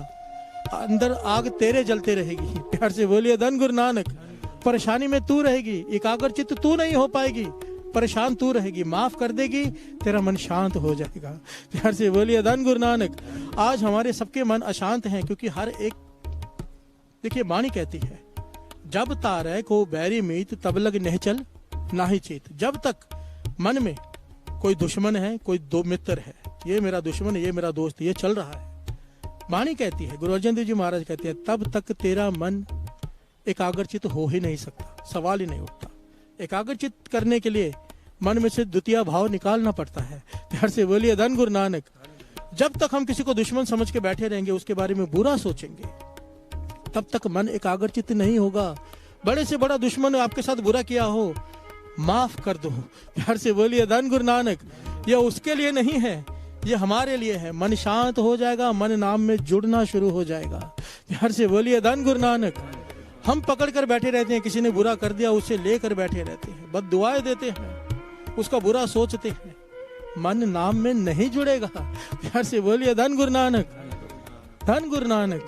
अंदर आग तेरे जलते रहेगी। प्यार से बोलिए धन गुरु नानक। परेशानी में तू रहेगी, एकाग्रचित्त तू नहीं हो पाएगी, परेशान तू रहेगी। माफ कर देगी, तेरा मन शांत हो जाएगा। प्यार से बोलिए धन गुरु नानक। आज हमारे सबके मन अशांत हैं, क्योंकि हर एक, देखिए वाणी कहती है जब तारे को बैरी मीत तब लग निहचल नाही चेत। जब तक मन में कोई दुश्मन है, कोई दो मित्र है, ये मेरा दुश्मन है, ये मेरा दोस्त, ये चल रहा है, वाणी कहती है, गुरु अर्जन देव जी महाराज कहते हैं, तब तक तेरा मन एकाग्रचित हो ही नहीं सकता, सवाल ही नहीं उठता। एकाग्रचित करने के लिए मन में से द्वितीय भाव निकालना पड़ता है। प्यार से बोलिए धन गुरु नानक। जब तक हम किसी को दुश्मन समझ के बैठे रहेंगे, उसके बारे में बुरा सोचेंगे, तब तक मन एकाग्रचित नहीं होगा। बड़े से बड़ा दुश्मन आपके साथ बुरा किया हो, माफ कर दो। प्यार से बोलिए धन गुरु नानक। यह उसके लिए नहीं है, ये हमारे लिए है। मन शांत हो जाएगा, मन नाम में जुड़ना शुरू हो जाएगा। प्यार से बोलिए धन गुरु नानक। हम पकड़ कर बैठे रहते हैं, किसी ने बुरा कर दिया उसे लेकर बैठे रहते हैं, बद दुआएं देते हैं, उसका बुरा सोचते हैं, मन नाम में नहीं जुड़ेगा। प्यार से बोलिए धन गुरु नानक, धन गुरु नानक।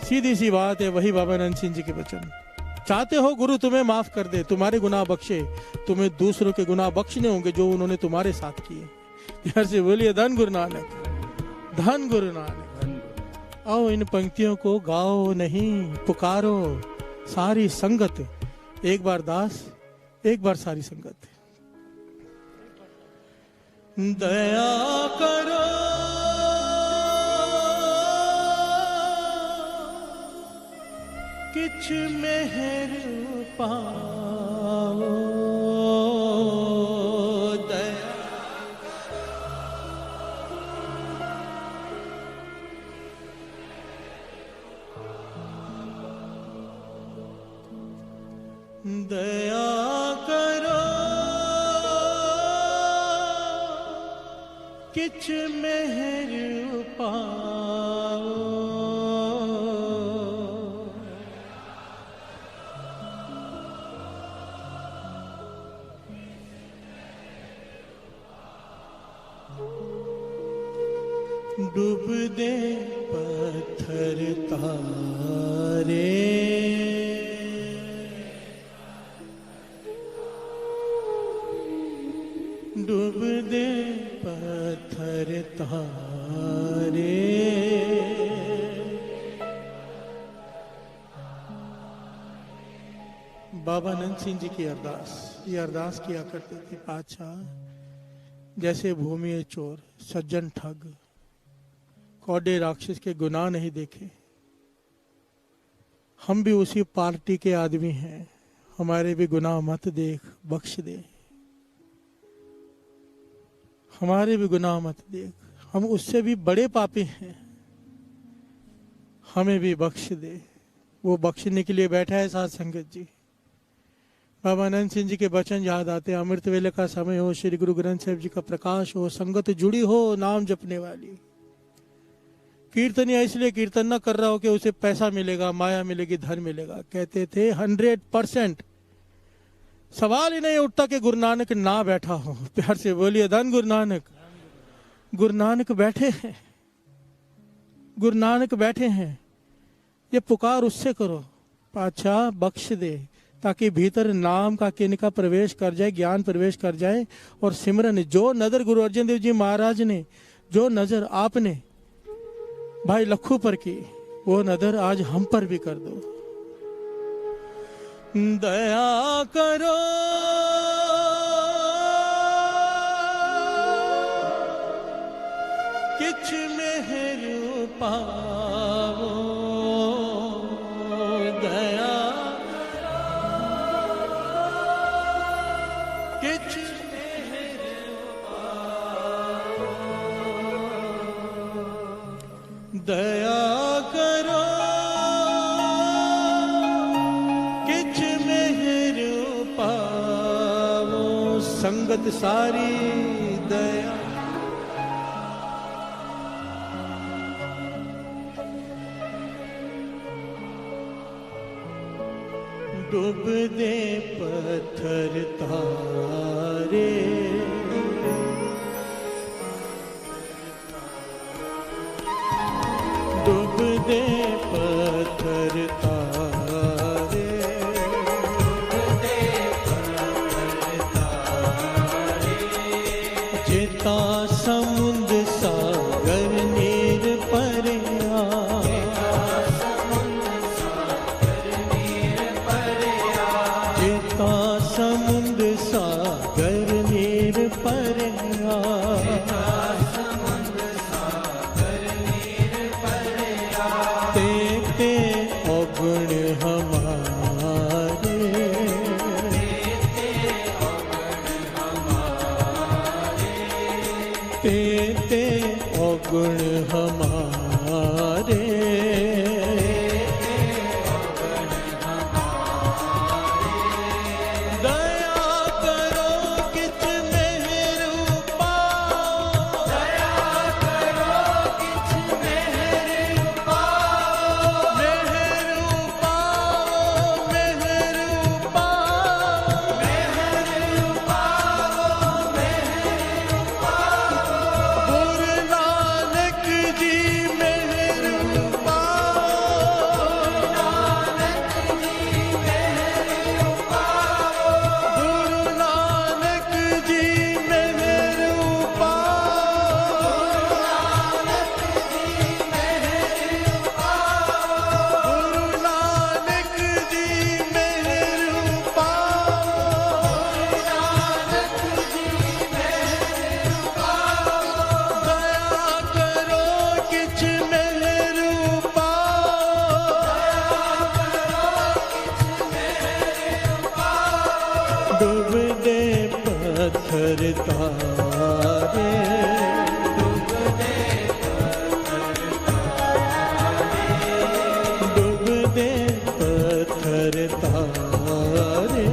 सीधी सी बात है, वही बाबा नंद सिंह जी के वचन। चाहते हो गुरु तुम्हें माफ कर दे, तुम्हारे गुनाह बख्शे, तुम्हें दूसरों के गुनाह बख्शने होंगे जो उन्होंने तुम्हारे साथ किए। प्यार से बोलिए धन गुरु नानक, धन गुरु नानक। आओ इन पंक्तियों को गाओ नहीं, पुकारो सारी संगत। एक बार दास, एक बार सारी संगत। दया करो किछ मेहर पाओ, दया दया करो किछ मेहर पाओ डूब दे पत्थर तारे डूब दे पत्थर तारे बाबा नंद सिंह जी की अरदास, ये अरदास किया करते थे पातशाह, जैसे भूमि चोर, सज्जन ठग, कौड़े राक्षस के गुनाह नहीं देखे। हम भी उसी पार्टी के आदमी हैं, हमारे भी गुनाह मत देख, बख्श दे। हमारे भी गुनाह मत देख, हम उससे भी बड़े पापी हैं, हमें भी बख्श दे। वो बख्शने के लिए बैठा है साथ संगत जी। बाबा आनंद सिंह जी के वचन याद आते हैं, अमृत वेले का समय हो, श्री गुरु ग्रंथ साहिब जी का प्रकाश हो, संगत जुड़ी हो नाम जपने वाली। कीर्तनिया इसलिए कीर्तन ना कर रहा हो कि उसे पैसा मिलेगा, माया मिलेगी, धन मिलेगा। कहते थे 100% सवाल ही नहीं उठता कि गुरु नानक ना बैठा हो। प्यार से बोलिए धन गुरु नानक। गुरु नानक बैठे हैं, गुरु नानक बैठे हैं। ये पुकार उससे करो, पातशाह बख्श दे, ताकि भीतर नाम का किनका प्रवेश कर जाए, ज्ञान प्रवेश कर जाए। और सिमरन जो नजर गुरु अर्जन देव जी महाराज ने, जो नजर आपने भाई लखू पर की, वो नजर आज हम पर भी कर दो। दया करो किछ मेहर पाओ, दया किछ मेहर पाओ, दया करो किछ मेहर पाओ, संगत सारी दया। डूब दे पत्थर तारे, डूब दे पत्थर तारे, चेता समुंद सागर नीर परिया, चेता समुंद सागर नीर परिया, ते अवगुण हमारे, ते अवगुण हमारे, दया करो किछ मेहर पाओ, दया करो किछ मेहर पाओ, मेहर पाओ, मेहर पाओ, मेहर पाओ, मेहर पाओ, गुरु नानक जी मेहर पाओ, गुरु नानक जी मेहर पाओ, गुरु नानक जी मेहर पाओ, दया करो किछ मेहर पाओ, डूब दे पत्थर तारे, डूब दे पत्थर तारे,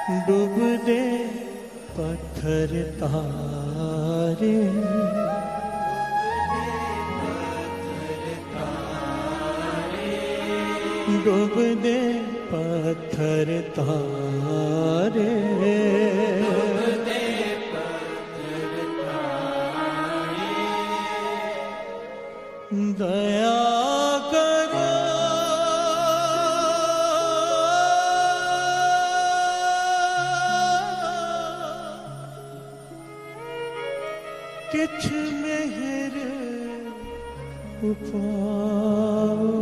डूब दे पत्थर तारे, डूब दे पत्थर तारे, दया करो किछ मेहर उपाओ।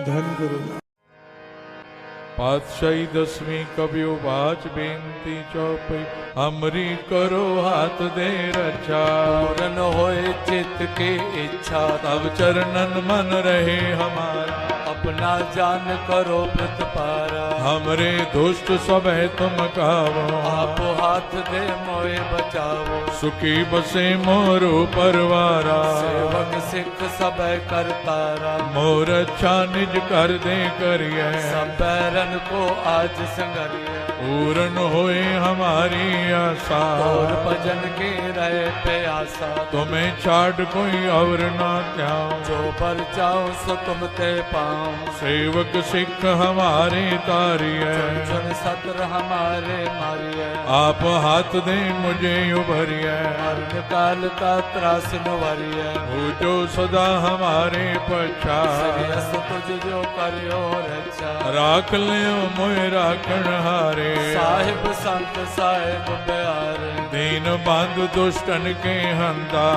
धन गुरु पातशाही दसवीं कबियो बाच बेनती चौपई, हमरी करो हाथ दे रक्षा। पूरन होए चित्त के इच्छा, तब चरणन मन रहे हमारा। अपना जान करो प्रतपारा। हमरे दुष्ट सब है तुम कावो, आप हाथ दे मोए बचावो। सुखी बसे मोरो परवारा। सेवक सिख सब करतारा, मोर अच्छा निज कर दे करिए। सब बैरन को आज संगरिए। पूर्ण होए हमारी आशा, और भजन के रहे प्यासा। तुम्हें छाड़ कोई और ना त्याओ। जो पर चाहो सो तुम ते पाओ। सेवक सिख हमारे तारिए, सुन सतर हमारे मारिए। आप हाथ दे मुझे उभरिए। मरण काल का त्रास नुवरिए। हो जो सदा हमारे पछा। सरियस तुझ जो करियो रक्षा। राख लियो मोय राखण हारे। साहिब संत साहिब प्यारे। दीन बंधु दुष्टन के हंदा।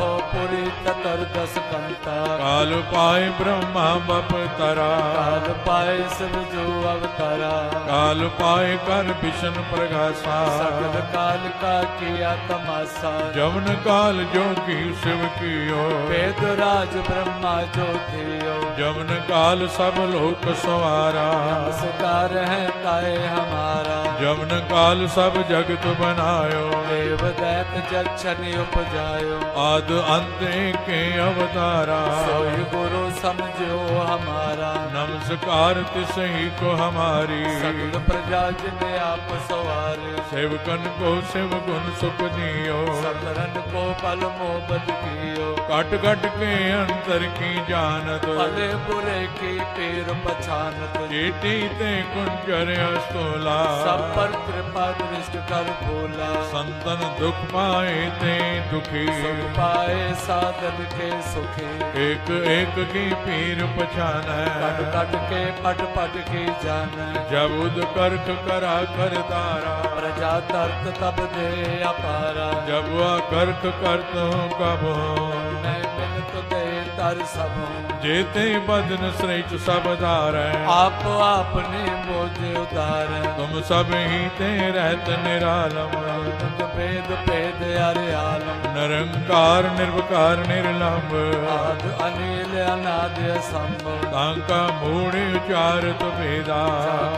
हो पुरी ततर दस कंता। काल पाए ब्रह्मा बप तरा। काल पाए शिव जो अवतारा। काल पाए कर विष्णु प्रगासा। सकल काल का किया तमाशा। जवन काल जोगी शिव कियो। वेद राज ब्रह्मा जो थियो। जवन काल सब लोक सवारा। नमस्कार है ताए हमारा। जवन काल सब जगत बनायो। देव दैत जक्षण उपजायो। आद अंत के अवतारा। सोई गुरु समझो हमारा। नमस्कार तिसही को हमारी। सकल प्रजा जिने आप सवारे। सेवकन को शिव गुण सुख दियो। सकरन को पल मोहब्बत कियो। कट कट के अंतर की जानत। भले बुरे की पीर पछानत। चेटी ते कुंजर अस्तोला। सब पर कृपा दृष्ट कर भोला। संतन दुख पाए ते दुखी। सुख पाए साधन के सुखी। एक एक की पीर पछान। कट कट के पट पट की जान। जब उद करख करा कर तारा। प्रजा तर्क तब दे अपारा। जब वह करख करत हूँ कब मैं बिनत दे तर सब जेते बदन श्रेष्ठ सब धार। आप आपने मोजे उदार। तुम सब ही ते रहत निरालम। तुम भेद भेद अरे आलम। निरंकार निर्विकार निर्लंब। आद अनिल अनाद असंभव। तांका मूढ़ उचारत भेदा।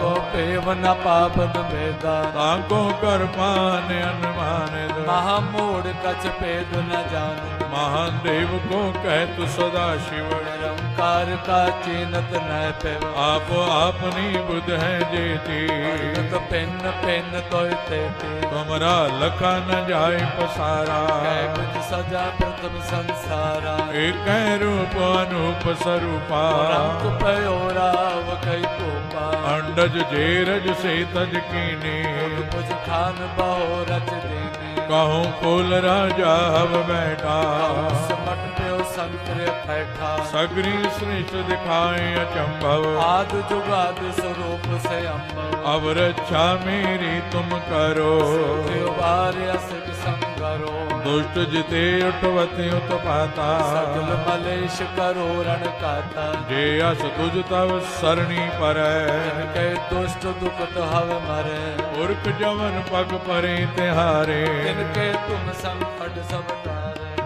को पेव न पापन भेदा। तांको कर पान अनुमानित। महामूढ़ कछ भेद न जान। महादेव को कहत सदा शिव। निरंकार का चीनत न पेव। आप अपनी बुध है जेती। तो पिन पिन तो तेती। तुमरा लखा न जाय पसारा। कै कुछ सजा प्रथम संसारा। एक रूप अनूप स्वरूपा। रंग पयोराव कई कोपा। अंडज जेरज से तज कीने। कुछ खान बहो रच देने। कहूँ कुल राजा हव बैठा। समट प्यो संतरे बैठा। सगरी श्रेष्ठ दिखाए अचंभव। आद जुगाद स्वरूप से अम्बव। अब रक्षा मेरी तुम करो। असक संगरो। दुष्ट जिते उठवते उत्पाता। सकल मलेश करो रण काता। जे अस तुझ तव सरणी पर। इनके दुष्ट दुखत हव मरे। पुरख जवन पग परे तिहारे। इनके तुम संकट सब तारे।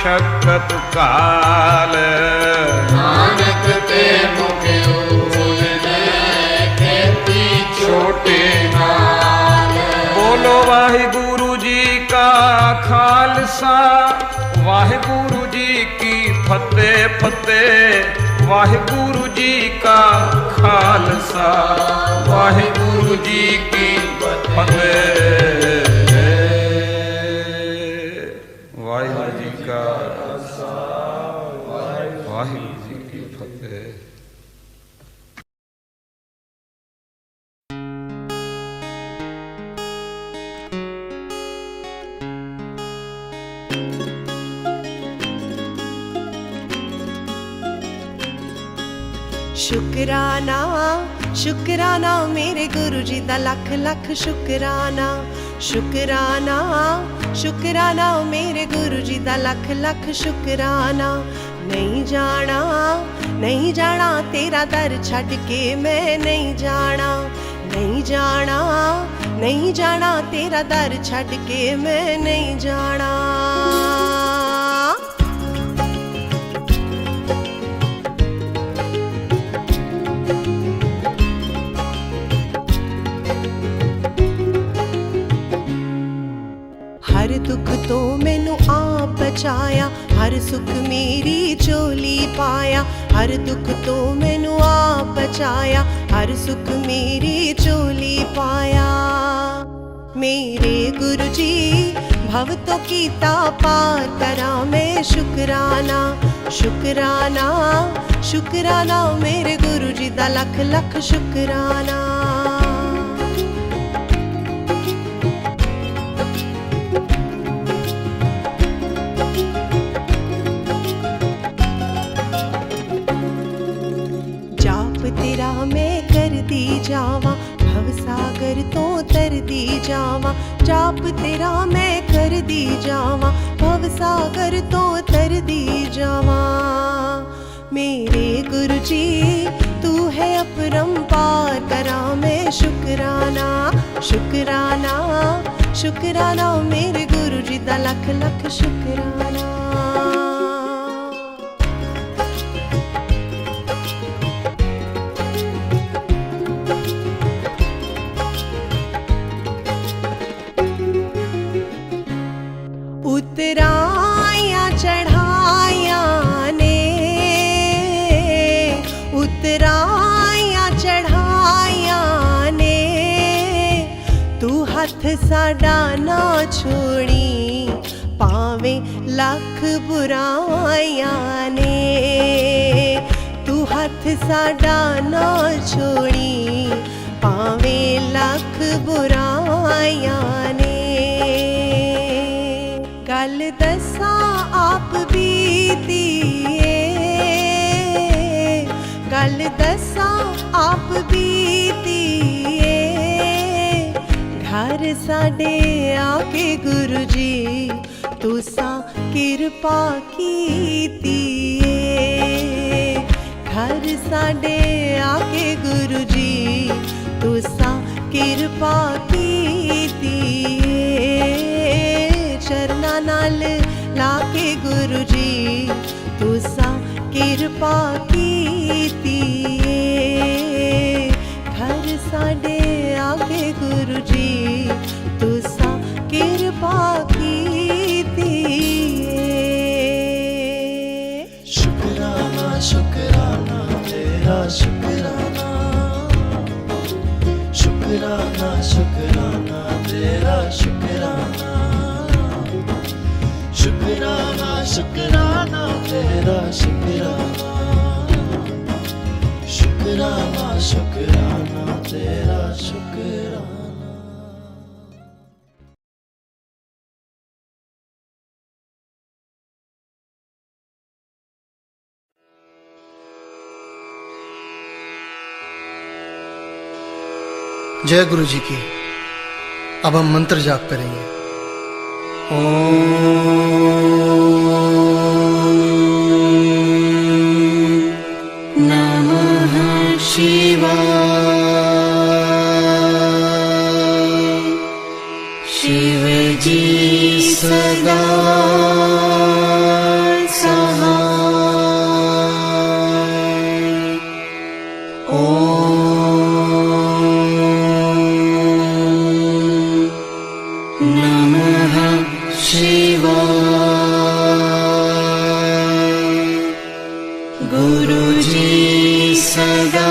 शक्कत काल। नानक ते मुख ऊने खेती छोटे नाल। बोलो वाहिगुरु जी का खालसा, वाहिगुरु जी की फतेह फतेह। वाहिगुरु जी का खालसा, वाहिगुरु जी की फतेह। वाहिगुरु जी का खालसा, वाहिगुरु जी की फतेह। शुकराना शुकराना मेरे गुरु जी दा लख लख शुकराना। शुकराना शुकराना मेरे गुरु जी दा लख लख शुकराना। नहीं जाना तेरा दर छड़ के मैं नहीं जाना। नहीं जाना तेरा दर छड़ के मैं नहीं जाना। हर दुख तो मैनू आप बचाया, हर सुख मेरी झोली पाया। हर दुख तो मैनू आप बचाया, हर सुख मेरी झोली पाया। मेरे गुरु जी भव तो कीता पार करा मैं शुकराना। शुकराना शुकराना मेरे गुरु जी दा लख लख शुकराना। तेरा मैं कर दी जावा, भव सागर तो तर दी जावा। जाप तेरा मैं कर दी जावा, भव सागर तो तर दी जावा। मेरे गुरु जी तू है अपरंपार करा मैं शुकराना। शुकराना शुकराना मेरे गुरु जी दा लख लख शुकराना। उतराया चढ़ाया ने, उतराया चढ़ाया ने। तू हथ साडा ना छोड़ी, पावे लख बुराइया ने। तू हथ साडा ना छोड़ी, पावे लख बुराइया ने। गल दसा आप बीतीए, गल दसा आप बीतीए। घर साडे आके गुरु जी तुसा कृपा कीतीए। घर साडे आके गुरु जी तुसा कृपा कीतीए। चरना नाल लाके गुरु जी तुसा कृपा कीतीए। घर साडे आके गुरु जी तुसा कृपा कीतीए। शुकराना शुकराना तेरा शुकराना। शुकराना शुकराना तेरा शुकराना। शुकराना शुकराना तेरा शुकराना। शुकराना शुकराना तेरा शुकराना। जय गुरु जी की। अब हम मंत्र जाप करेंगे। नमः शिवाय। शिव जी सदा गुरु जी सदा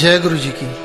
जय गुरु जी की।